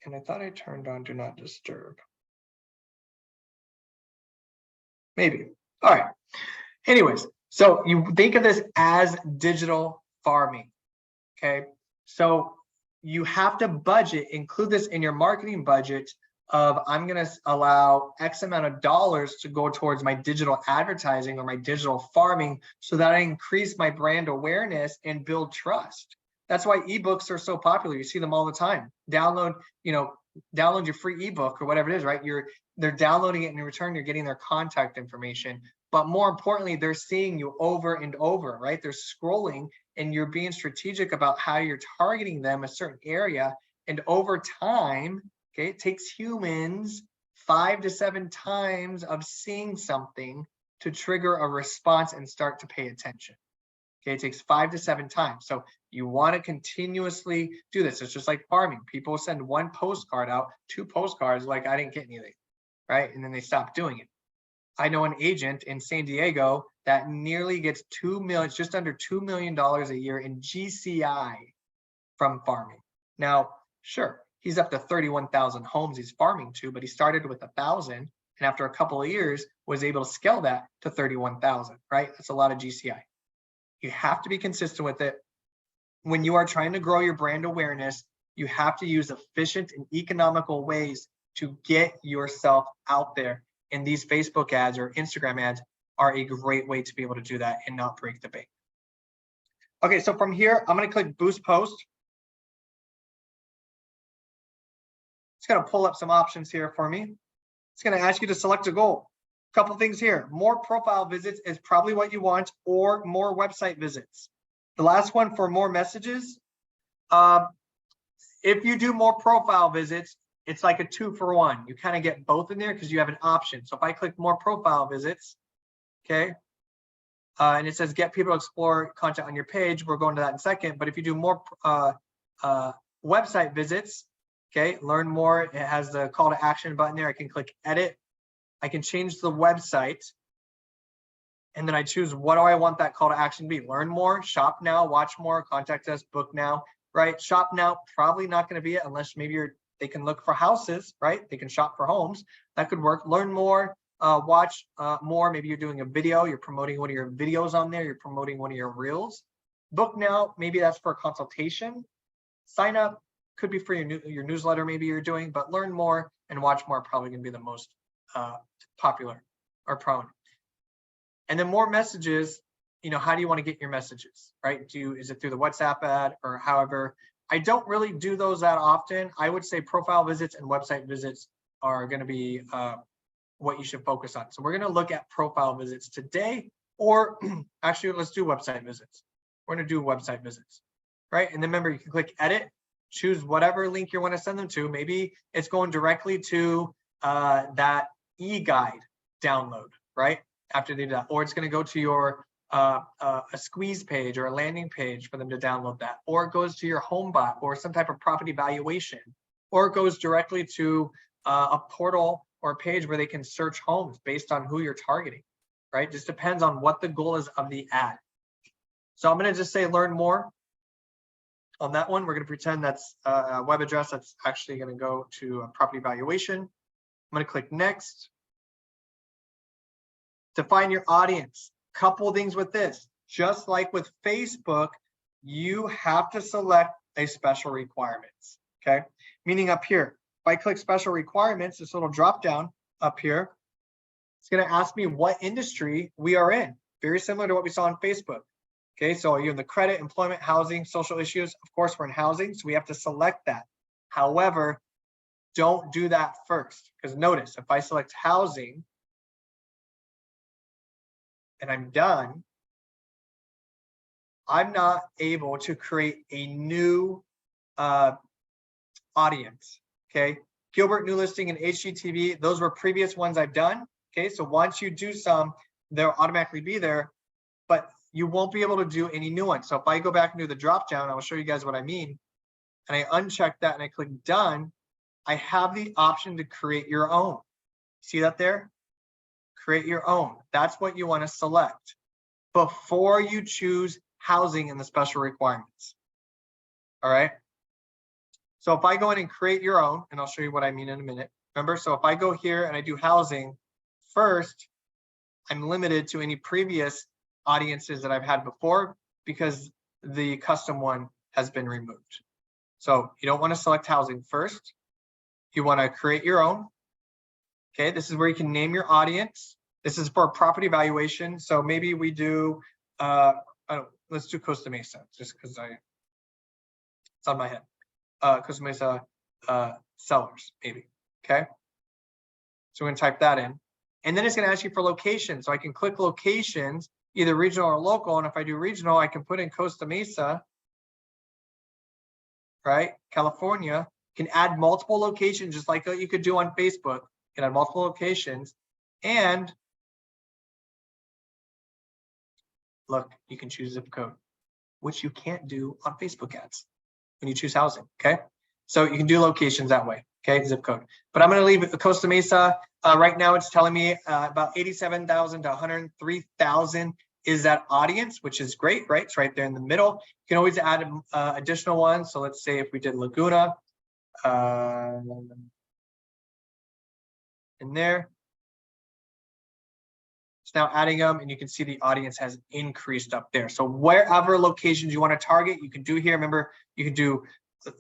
And I thought I turned on Do Not Disturb. Maybe. All right. Anyways, so you think of this as digital farming, okay? So you have to budget, include this in your marketing budget of, I'm going to allow X amount of dollars to go towards my digital advertising or my digital farming so that I increase my brand awareness and build trust. That's why ebooks are so popular. You see them all the time. Download your free ebook or whatever it is, right? They're downloading it, and in return, you're getting their contact information. But more importantly, they're seeing you over and over, right? They're scrolling, and you're being strategic about how you're targeting them a certain area. And over time, okay, it takes humans 5 to 7 times of seeing something to trigger a response and start to pay attention. Okay, it takes 5 to 7 times. So you want to continuously do this. It's just like farming. People send 1 postcard out, 2 postcards, like I didn't get anything, right? And then they stop doing it. I know an agent in San Diego that nearly gets just under $2 million a year in GCI from farming. Now, sure, he's up to 31,000 homes he's farming to, but he started with 1,000, and after a couple of years was able to scale that to 31,000, right? That's a lot of GCI. You have to be consistent with it. When you are trying to grow your brand awareness, you have to use efficient and economical ways to get yourself out there. And these Facebook ads or Instagram ads are a great way to be able to do that and not break the bank. Okay, so from here, I'm going to click Boost Post. It's going to pull up some options here for me. It's going to ask you to select a goal. couple things here. More profile visits is probably what you want, or more website visits. The last one for more messages. If you do more profile visits, it's like a 2-for-1. You kind of get both in there because you have an option. So if I click more profile visits, okay, and it says get people to explore content on your page, we're going to that in a second. But if you do more website visits, okay, learn more, it has the call to action button there. I can click edit. I can change the website. And then I choose, what do I want that call to action to be? Learn more, shop now, watch more, contact us, book now, right? Shop now, probably not going to be it unless maybe they can look for houses, right? They can shop for homes. That could work. Learn more, watch more. Maybe you're doing a video, you're promoting one of your videos on there, you're promoting one of your reels. Book now, maybe that's for a consultation. Sign up, could be for your newsletter, maybe you're doing, but learn more and watch more are probably going to be the most popular or prone. And then more messages, you know, how do you want to get your messages, right? Is it through the WhatsApp ad or however? I don't really do those that often. I would say profile visits and website visits are going to be what you should focus on. So we're going to look at profile visits today, or actually let's do website visits. We're going to do website visits, right? And then remember, you can click edit, choose whatever link you want to send them to. Maybe it's going directly to that e-guide download, right? After they do that, or it's going to go to your a squeeze page or a landing page for them to download that, or it goes to your home bot or some type of property valuation, or it goes directly to a portal or a page where they can search homes based on who you're targeting, right? Just depends on what the goal is of the ad. So I'm going to just say learn more on that one. We're going to pretend that's a web address that's actually going to go to a property valuation. I'm going to click next. Define your audience. Couple things with this. Just like with Facebook, you have to select a special requirements, okay? Meaning up here, if I click special requirements, this little drop down up here, it's going to ask me what industry we are in. Very similar to what we saw on Facebook. Okay, so you're in the credit, employment, housing, social issues. Of course, we're in housing, so we have to select that. However, don't do that first, because notice, if I select housing, and I'm done, I'm not able to create a new audience, okay? Gilbert, new listing, and HGTV, those were previous ones I've done, okay? So once you do some, they'll automatically be there, but you won't be able to do any new ones. So if I go back and do the drop down, I will show you guys what I mean, and I uncheck that and I click done, I have the option to create your own. See that there? Create your own. That's what you want to select before you choose housing in the special requirements. All right. So if I go in and create your own, and I'll show you what I mean in a minute. Remember, so if I go here and I do housing, first, I'm limited to any previous audiences that I've had before because the custom one has been removed. So you don't want to select housing first. You want to create your own. Okay, this is where you can name your audience. This is for property valuation. So maybe we do, let's do Costa Mesa, just because it's on my head. Costa Mesa sellers, maybe, okay? So we're gonna type that in. And then it's gonna ask you for location. So I can click locations, either regional or local. And if I do regional, I can put in Costa Mesa, right? California. You can add multiple locations, just like you could do on Facebook. You can add multiple locations, and look, you can choose zip code, which you can't do on Facebook ads when you choose housing, okay? So you can do locations that way, okay, zip code. But I'm gonna leave Costa Mesa. Right now it's telling me about 87,000 to 103,000 is that audience, which is great, right? It's right there in the middle. You can always add additional ones. So let's say if we did Laguna, in there. It's now adding them, and you can see the audience has increased up there. So wherever locations you want to target, you can do here. Remember, you can do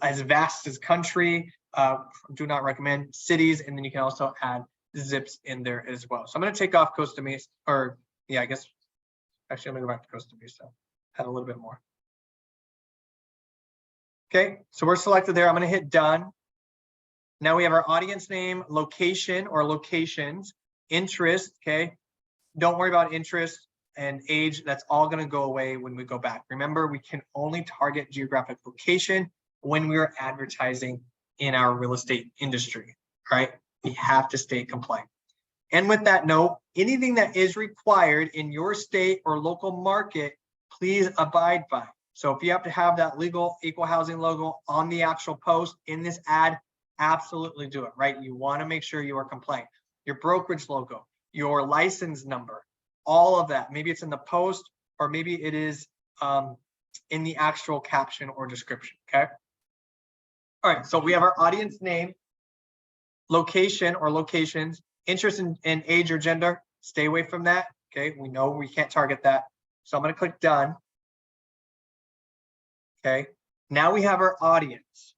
as vast as country, do not recommend cities, and then you can also add zips in there as well. So I'm going to take off Costa Mesa, or yeah, I guess, actually, I'm going to go back to Costa Mesa, add a little bit more. Okay, so we're selected there. I'm going to hit done. Now we have our audience name, location or locations, Interest, okay? Don't worry about interest and age. That's all going to go away when we go back. Remember, we can only target geographic location when we're advertising in our real estate industry, right? We have to stay compliant. And with that note, anything that is required in your state or local market, please abide by. So if you have to have that legal equal housing logo on the actual post in this ad, absolutely do it, right? You want to make sure you are compliant. Your brokerage logo, your license number, all of that. Maybe it's in the post or maybe it is in the actual caption or description, okay? All right, so we have our audience name, location or locations, interest in age or gender. Stay away from that, okay? We know we can't target that. So I'm going to click done. Okay, now we have our audience.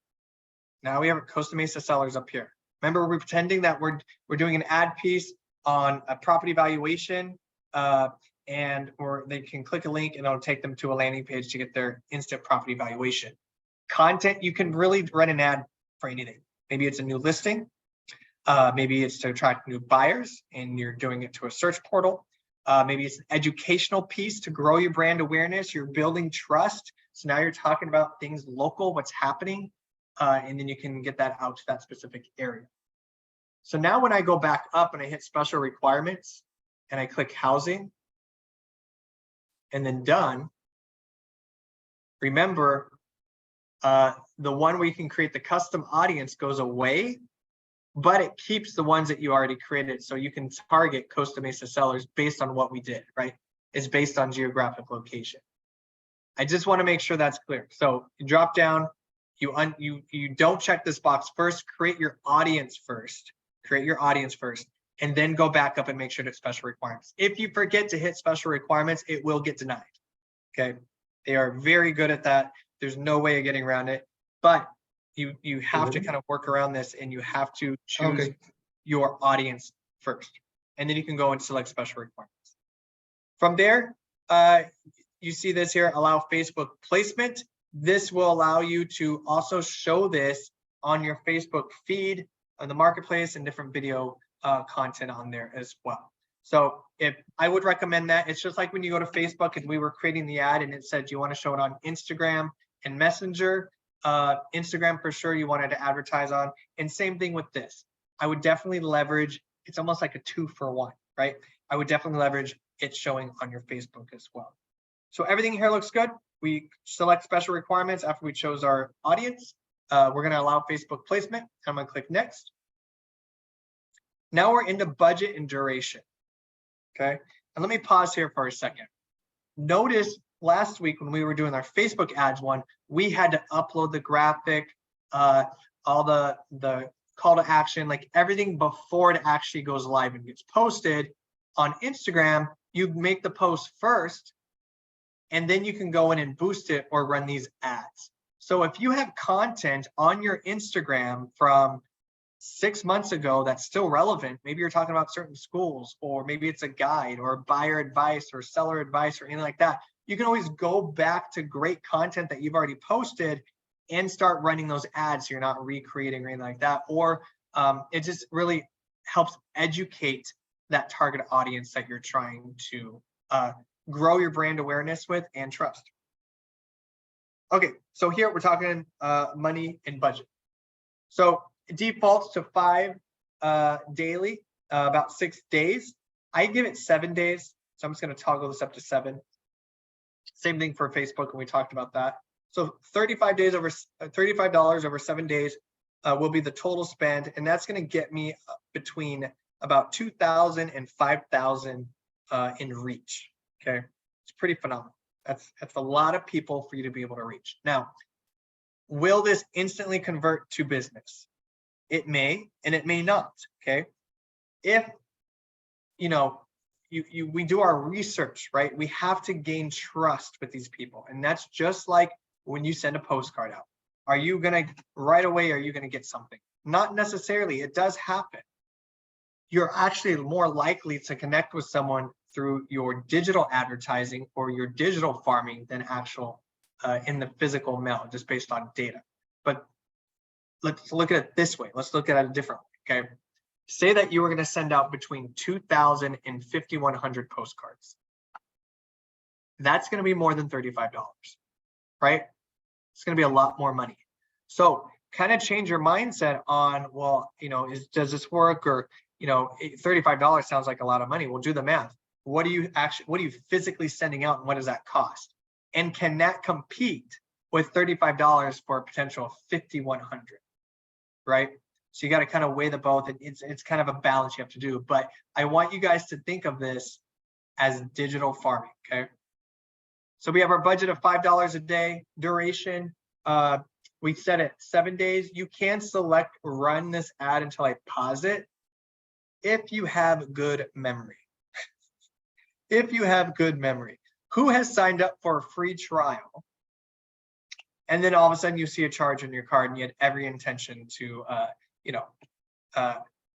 Now we have our Costa Mesa sellers up here. Remember, we're pretending that we're doing an ad piece on a property valuation, or they can click a link and it'll take them to a landing page to get their instant property valuation. Content, you can really run an ad for anything. Maybe it's a new listing. Maybe it's to attract new buyers and you're doing it to a search portal. Maybe it's an educational piece to grow your brand awareness. You're building trust. So now you're talking about things local, what's happening, and then you can get that out to that specific area. So now when I go back up and I hit special requirements and I click housing and then done, remember the one where you can create the custom audience goes away, but it keeps the ones that you already created. So you can target Costa Mesa sellers based on what we did, right? It's based on geographic location. I just want to make sure that's clear. So you drop down, you don't check this box first, create your audience first, and then go back up and make sure that special requirements. If you forget to hit special requirements, it will get denied, okay? They are very good at that. There's no way of getting around it, but you have to kind of work around this and you have to choose your audience first. And then you can go and select special requirements. From there, you see this here, allow Facebook placement. This will allow you to also show this on your Facebook feed, on the marketplace, and different video content on there as well. So if I would recommend that, it's just like when you go to Facebook and we were creating the ad and it said you want to show it on Instagram and Messenger. Instagram for sure you wanted to advertise on, and same thing with this. I would definitely leverage, it's almost like a 2-for-1, right? I would definitely leverage it showing on your Facebook as well. So everything here looks good. We select special requirements after we chose our audience. We're going to allow Facebook placement. I'm going to click next. Now we're into budget and duration. Okay, and let me pause here for a second. Notice last week when we were doing our Facebook ads one, we had to upload the graphic, all the call to action, like everything before it actually goes live and gets posted. On Instagram, you make the post first, and then you can go in and boost it or run these ads. So if you have content on your Instagram from 6 months ago that's still relevant, maybe you're talking about certain schools, or maybe it's a guide or buyer advice or seller advice or anything like that, you can always go back to great content that you've already posted and start running those ads so you're not recreating or anything like that. Or it just really helps educate that target audience that you're trying to grow your brand awareness with and trust. Okay, so here we're talking money and budget. So it defaults to 5 daily, about 6 days. I give it 7 days, so I'm just going to toggle this up to 7. Same thing for Facebook, and we talked about that. So $35 over 7 days will be the total spend, and that's going to get me between about 2,000 and 5,000 in reach. Okay, it's pretty phenomenal. That's a lot of people for you to be able to reach. Now, will this instantly convert to business? It may, and it may not. Okay, if we do our research, right? We have to gain trust with these people, and that's just like when you send a postcard out. Are you gonna right away? Are you gonna get something? Not necessarily. It does happen. You're actually more likely to connect with someone through your digital advertising or your digital farming than actual in the physical mail, just based on data. But let's look at it this way. Let's look at it a different way, okay? say that you were going to send out between 2,000 and 5,100 postcards. That's going to be more than $35, right? It's going to be a lot more money. So kind of change your mindset on, well, you know, does this work? Or, you know, $35 sounds like a lot of money. We'll do the math. What are you physically sending out, and what does that cost? And can that compete with $35 for a potential 5,100, right? So you got to kind of weigh the both, and it's kind of a balance you have to do. But I want you guys to think of this as digital farming, okay? So we have our budget of $5 a day, duration. We set it 7 days. You can select run this ad until I pause it if you have good memory. If you have good memory. Who has signed up for a free trial? And then all of a sudden you see a charge on your card and you had every intention to,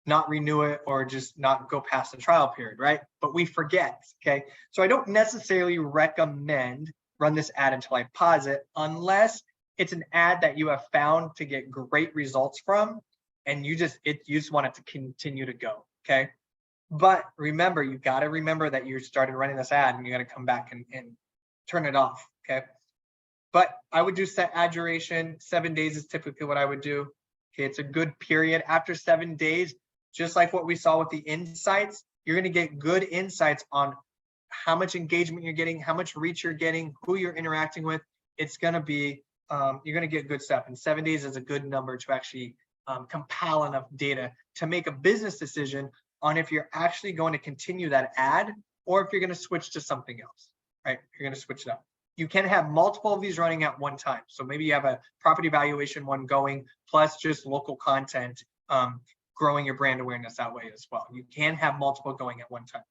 not renew it or just not go past the trial period, right? But we forget, okay? So I don't necessarily recommend run this ad until I pause it unless it's an ad that you have found to get great results from and you just want it to continue to go, okay? But remember, you got to remember that you started running this ad and you got to come back and turn it off, okay? But I would do set ad duration. 7 days is typically what I would do. Okay, it's a good period. After 7 days, just like what we saw with the insights, you're going to get good insights on how much engagement you're getting, how much reach you're getting, who you're interacting with. It's going to be, you're going to get good stuff. And 7 days is a good number to actually compile enough data to make a business decision on if you're actually going to continue that ad or if you're going to switch to something else, right? You're going to switch it up. You can have multiple of these running at one time. So maybe you have a property valuation one going, plus just local content, growing your brand awareness that way as well. You can have multiple going at one time.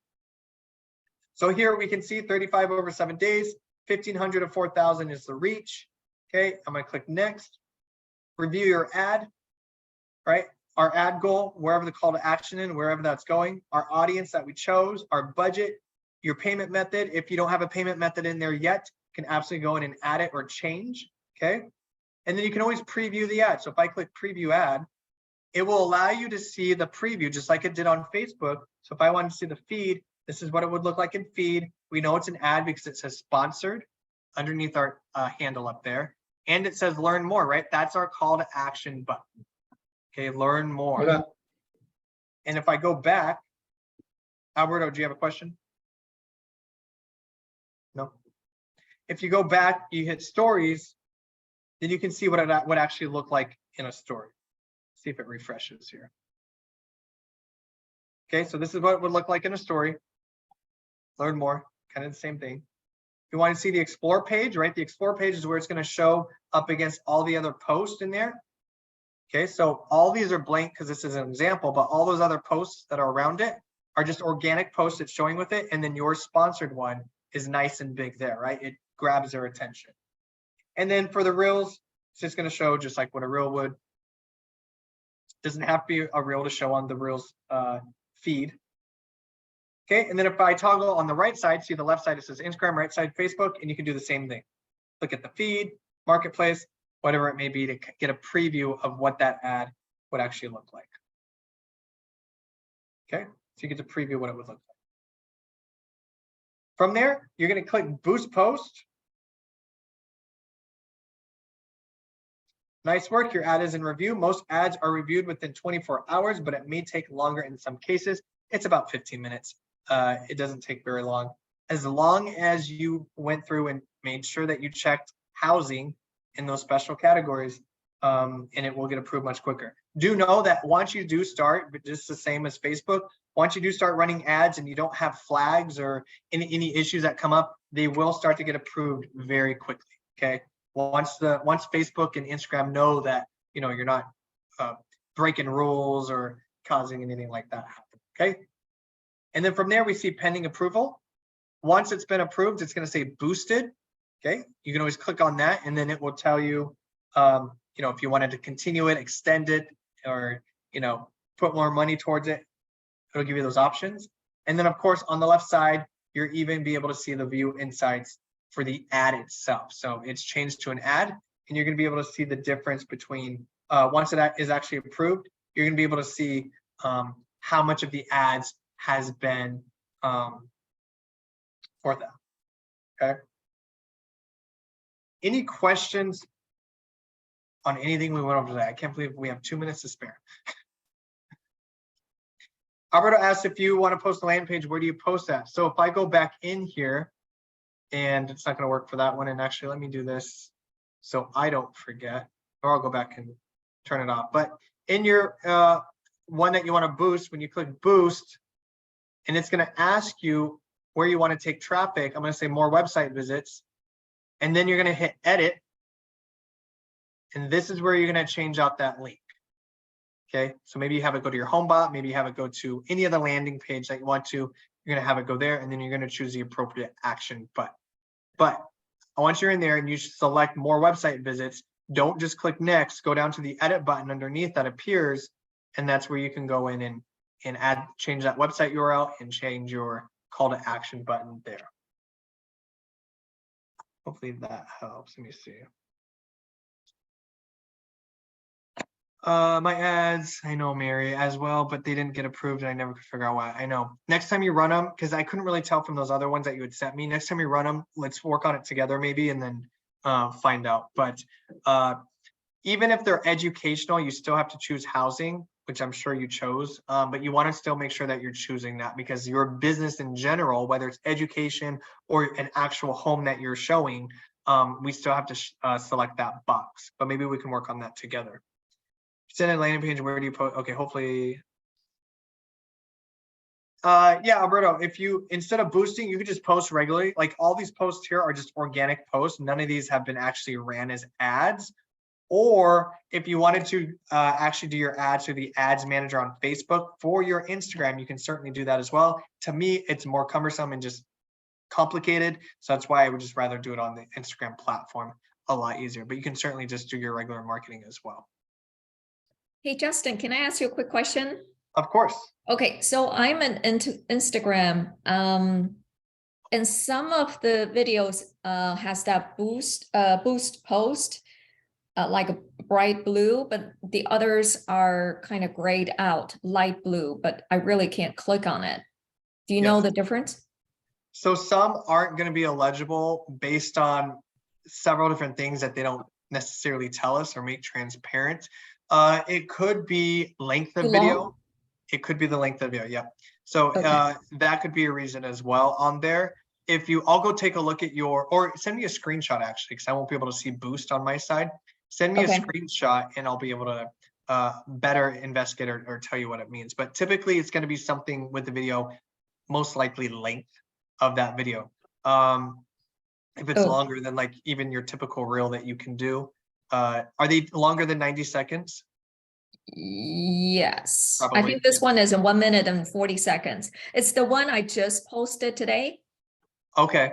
So here we can see 35 over 7 days, 1,500 to 4,000 is the reach. Okay, I'm gonna click next. Review your ad, right? Our ad goal, wherever the call to action is, wherever that's going, our audience that we chose, our budget, your payment method. If you don't have a payment method in there yet, you can absolutely go in and add it or change, okay? And then you can always preview the ad. So if I click preview ad, it will allow you to see the preview just like it did on Facebook. So if I wanted to see the feed, this is what it would look like in feed. We know it's an ad because it says sponsored underneath our handle up there. And it says learn more, right? That's our call to action button. Okay, learn more. Yeah. And if I go back, Alberto, do you have a question? No. If you go back, you hit stories, then you can see what it would actually look like in a story. See if it refreshes here. Okay, so this is what it would look like in a story. Learn more, kind of the same thing. If you want to see the explore page, right? The explore page is where it's going to show up against all the other posts in there. Okay, so all these are blank because this is an example, but all those other posts that are around it are just organic posts it's showing with it. And then your sponsored one is nice and big there, right? It grabs their attention. And then for the reels, it's just going to show just like what a reel would. Doesn't have to be a reel to show on the reels feed. Okay, and then if I toggle on the right side, see the left side, it says Instagram, right side, Facebook, and you can do the same thing. Look at the feed, marketplace, whatever it may be to get a preview of what that ad would actually look like. Okay, so you get to preview what it would look like. From there, you're going to click Boost Post. Nice work, your ad is in review. Most ads are reviewed within 24 hours, but it may take longer in some cases. It's about 15 minutes. It doesn't take very long. As long as you went through and made sure that you checked housing in those special categories, and it will get approved much quicker. Do know that once you do start, but just the same as Facebook, once you do start running ads and you don't have flags or any issues that come up, they will start to get approved very quickly, okay? Once Facebook and Instagram know that, you know, you're not breaking rules or causing anything like that happen, okay? And then from there, we see pending approval. Once it's been approved, it's going to say boosted. Okay, you can always click on that, and then it will tell you, you know, if you wanted to continue it, extend it, or, you know, put more money towards it. It'll give you those options. And then, of course, on the left side, you'll even be able to see the view insights for the ad itself. So it's changed to an ad, and you're going to be able to see the difference between once it is actually approved. You're going to be able to see how much of the ads has been for them. Okay. Any questions on anything we went over today? I can't believe we have 2 minutes to spare. Alberto asked if you want to post a landing page, where do you post that? So if I go back in here, and it's not going to work for that one. And actually, let me do this so I don't forget, or I'll go back and turn it off. But in your one that you want to boost, when you click boost, and it's going to ask you where you want to take traffic, I'm going to say more website visits. And then you're going to hit edit. And this is where you're going to change out that link. Okay, so maybe you have it go to your home bot, maybe you have it go to any other landing page that you want to. You're going to have it go there, and then you're going to choose the appropriate action button. But once you're in there and you select more website visits, don't just click next, go down to the edit button underneath that appears, and that's where you can go in and add, change that website URL and change your call to action button there. Hopefully that helps. Let me see. My ads, I know, Mary, as well, but they didn't get approved and I never could figure out why. I know. Next time you run them, because I couldn't really tell from those other ones that you had sent me. Next time you run them, let's work on it together maybe and then find out. But even if they're educational, you still have to choose housing, which I'm sure you chose. But you want to still make sure that you're choosing that because your business in general, whether it's education or an actual home that you're showing, we still have to select that box. But maybe we can work on that together. Send a landing page, where do you post? Okay, hopefully. Yeah, Alberto, if you, instead of boosting, you could just post regularly. Like all these posts here are just organic posts. None of these have been actually ran as ads. Or if you wanted to actually do your ads through the ads manager on Facebook for your Instagram, you can certainly do that as well. To me, it's more cumbersome and just complicated. So that's why I would just rather do it on the Instagram platform, a lot easier. But you can certainly just do your regular marketing as well. Hey, Justin, can I ask you a quick question? Of course. Okay, so I'm into Instagram, and some of the videos has that boost post, like a bright blue, but the others are kind of grayed out, light blue, but I really can't click on it. Do you know the difference? So some aren't going to be illegible based on several different things that they don't necessarily tell us or make transparent. It could be length of video. It could be the length of video. Yeah. So that could be a reason as well on there. If you, I'll go take a look at your, or send me a screenshot actually, because I won't be able to see boost on my side. Send me a screenshot and I'll be able to better investigate or tell you what it means. But typically it's going to be something with the video, most likely length of that video. If it's longer than like even your typical reel that you can do. Are they longer than 90 seconds? Yes. Probably. I think this one is in 1 minute and 40 seconds. It's the one I just posted today. Okay.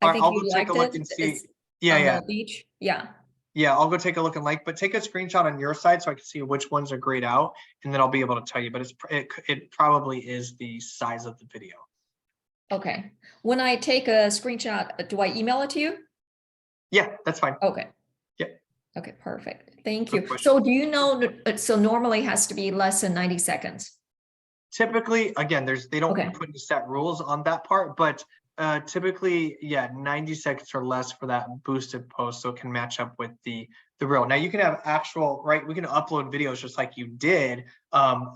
I think I'll you go take liked a look it. and see. It's on the beach. Yeah. Yeah, I'll go take a look and like, but take a screenshot on your side so I can see which ones are grayed out, and then I'll be able to tell you. But it probably is the size of the video. Okay. When I take a screenshot, do I email it to you? Yeah, that's fine. Okay. Yep. Okay, perfect. Thank Good you. question. So do you know, so normally has to be less than 90 seconds? Typically, again, they don't Okay. put any set rules on that part, but typically, yeah, 90 seconds or less for that boosted post, so it can match up with the reel. Now you can have actual, right? We can upload videos just like you did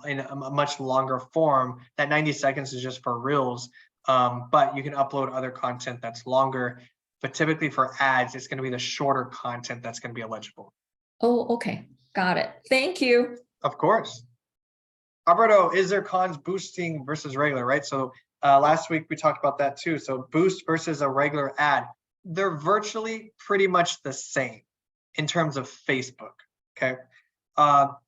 in a much longer form. That 90 seconds is just for reels, but you can upload other content that's longer. But typically for ads, it's going to be the shorter content that's going to be illegible. Oh, okay. Got it. Thank you. Of course. Alberto, is there cons boosting versus regular, right? So last week we talked about that too. So boost versus a regular ad, they're virtually pretty much the same in terms of Facebook, okay?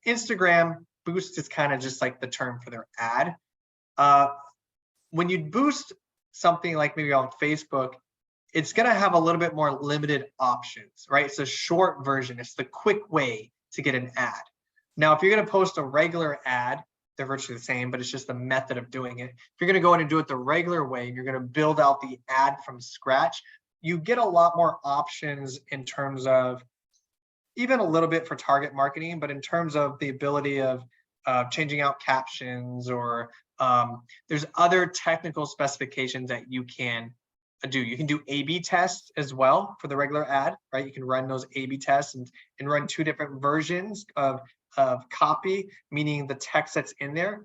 Instagram, boost is kind of just like the term for their ad. When you boost something like maybe on Facebook, it's going to have a little bit more limited options, right? It's a short version. It's the quick way to get an ad. Now, if you're going to post a regular ad, they're virtually the same, but it's just the method of doing it. If you're going to go in and do it the regular way, and you're going to build out the ad from scratch, you get a lot more options in terms of even a little bit for target marketing, but in terms of the ability of changing out captions, or there's other technical specifications that you can do. You can do A/B tests as well for the regular ad, right? You can run those A/B tests and run 2 different versions of copy, meaning the text that's in there.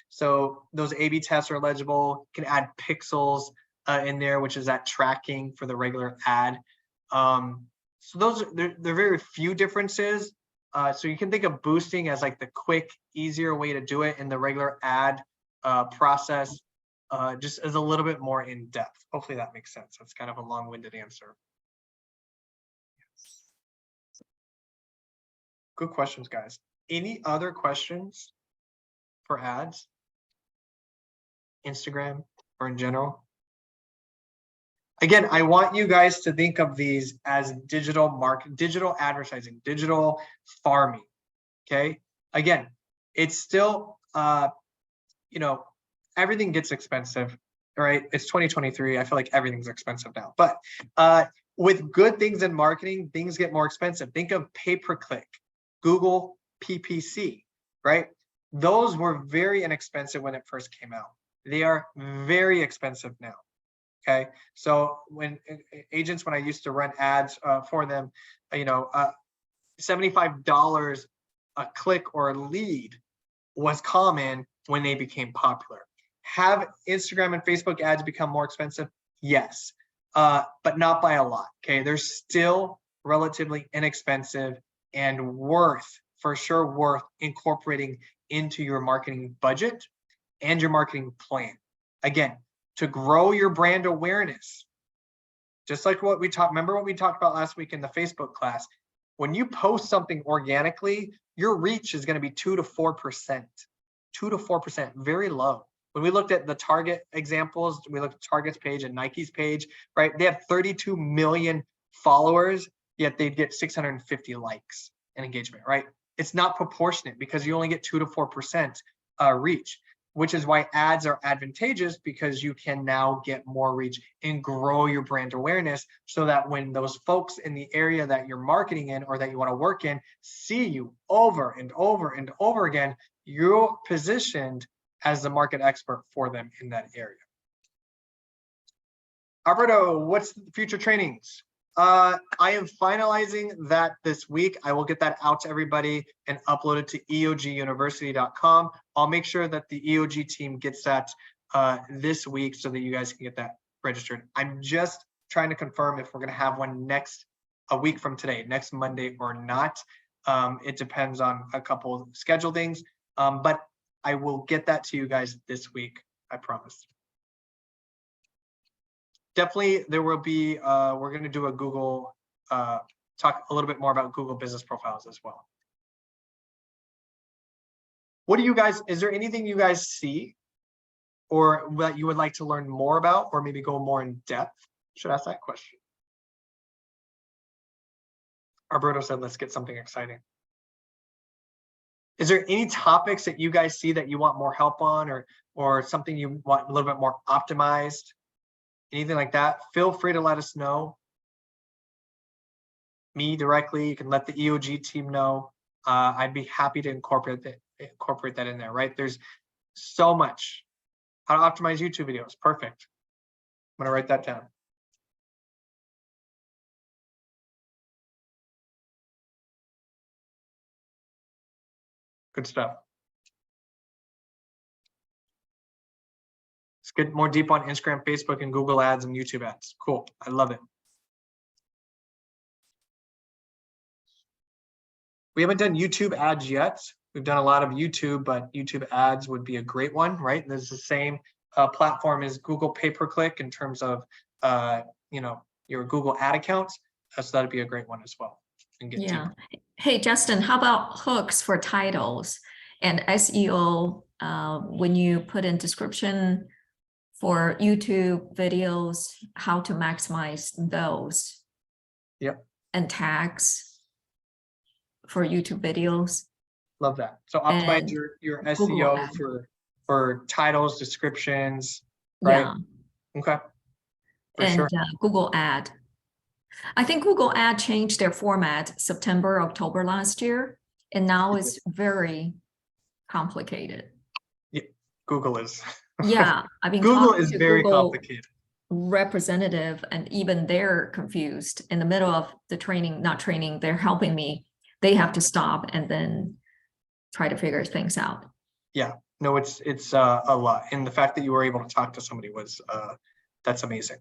So those A/B tests are legible. You can add pixels in there, which is that tracking for the regular ad. So those there are very few differences. So you can think of boosting as like the quick, easier way to do it in the regular ad process, just as a little bit more in depth. Hopefully that makes sense. That's kind of a long-winded answer. Good questions, guys. Any other questions for ads, Instagram, or in general? Again, I want you guys to think of these as digital advertising, digital farming. Okay. Again, it's still, you know, everything gets expensive, right? It's 2023. I feel like everything's expensive now, but with good things in marketing, things get more expensive. Think of pay-per-click, Google PPC, right? Those were very inexpensive when it first came out. They are very expensive now. Okay, so when agents, when I used to run ads for them, you know, $75 a click or a lead was common when they became popular. Have Instagram and Facebook ads become more expensive? Yes, but not by a lot. Okay, they're still relatively inexpensive and for sure worth incorporating into your marketing budget and your marketing plan. Again, to grow your brand awareness, just like what we talked, remember what we talked about last week in the Facebook class, when you post something organically, your reach is going to be 2 to 4%, 2 to 4%, very low. When we looked at the Target examples, we looked at Target's page and Nike's page, right? They have 32 million followers, yet they'd get 650 likes and engagement, right? It's not proportionate because you only get 2 to 4% reach, which is why ads are advantageous, because you can now get more reach and grow your brand awareness, so that when those folks in the area that you're marketing in or that you want to work in see you over and over and over again, you're positioned as the market expert for them in that area. Alberto, what's the future trainings? I am finalizing that this week. I will get that out to everybody and upload it to eoguniversity.com. I'll make sure that the EOG team gets that this week so that you guys can get that registered. I'm just trying to confirm if we're going to have one a week from today, next Monday or not. It depends on a couple of schedule things, but I will get that to you guys this week, I promise. Definitely, there will be, we're going to do a Google, talk a little bit more about Google business profiles as well. What do you guys, is there anything you guys see or that you would like to learn more about, or maybe go more in depth? Should ask that question. Alberto said, let's get something exciting. Is there any topics that you guys see that you want more help on, or something you want a little bit more optimized? Anything like that? Feel free to let us know. Me directly, you can let the EOG team know. I'd be happy to incorporate that in there, right? There's so much. How to optimize YouTube videos, perfect. I'm gonna write that down. Good stuff. Let's get more deep on Instagram, Facebook, and Google ads and YouTube ads. Cool, I love it. We haven't done YouTube ads yet. We've done a lot of YouTube, but YouTube ads would be a great one, right? This is the same platform as Google pay-per-click in terms of, you know, your Google ad accounts. So that'd be a great one as well. And get Yeah. deep. Hey, Justin, how about hooks for titles and SEO when you put in description for YouTube videos, how to maximize those? Yep. And tags for YouTube videos. Love that. So optimize And your Google SEO Ads. for titles, descriptions, right? Yeah. Okay. For And sure. Google Ad. I think Google Ad changed their format September, October last year, and now it's very complicated. Google is. Yeah, I've been Google talking is to very Google complicated. representative, and even they're confused in the middle of the training, not training, they're helping me. They have to stop and then try to figure things out. No, it's a lot. And the fact that you were able to talk to somebody was, that's amazing.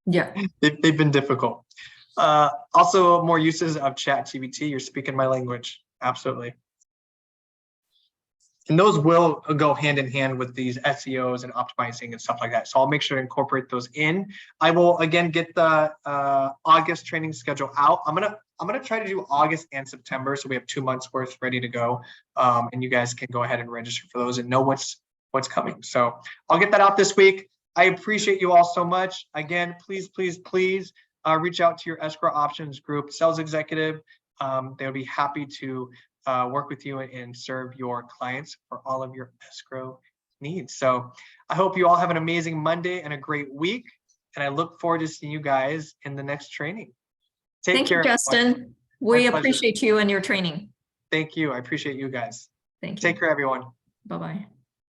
Yeah. They've been difficult. Also, more uses of ChatGPT. You're speaking my language. Absolutely. And those will go hand in hand with these SEOs and optimizing and stuff like that. So I'll make sure to incorporate those in. I will again get the August training schedule out. I'm gonna try to do August and September, so we have 2 months worth ready to go. And you guys can go ahead and register for those and know what's coming. So I'll get that out this week. I appreciate you all so much. Again, please reach out to your escrow options group, sales executive. They'll be happy to work with you and serve your clients for all of your escrow needs. So I hope you all have an amazing Monday and a great week. And I look forward to seeing you guys in the next training. Thank you, Justin. We pleasure. appreciate you and your training. Thank you. I appreciate you guys. Thank you. Take care, everyone. Bye-bye.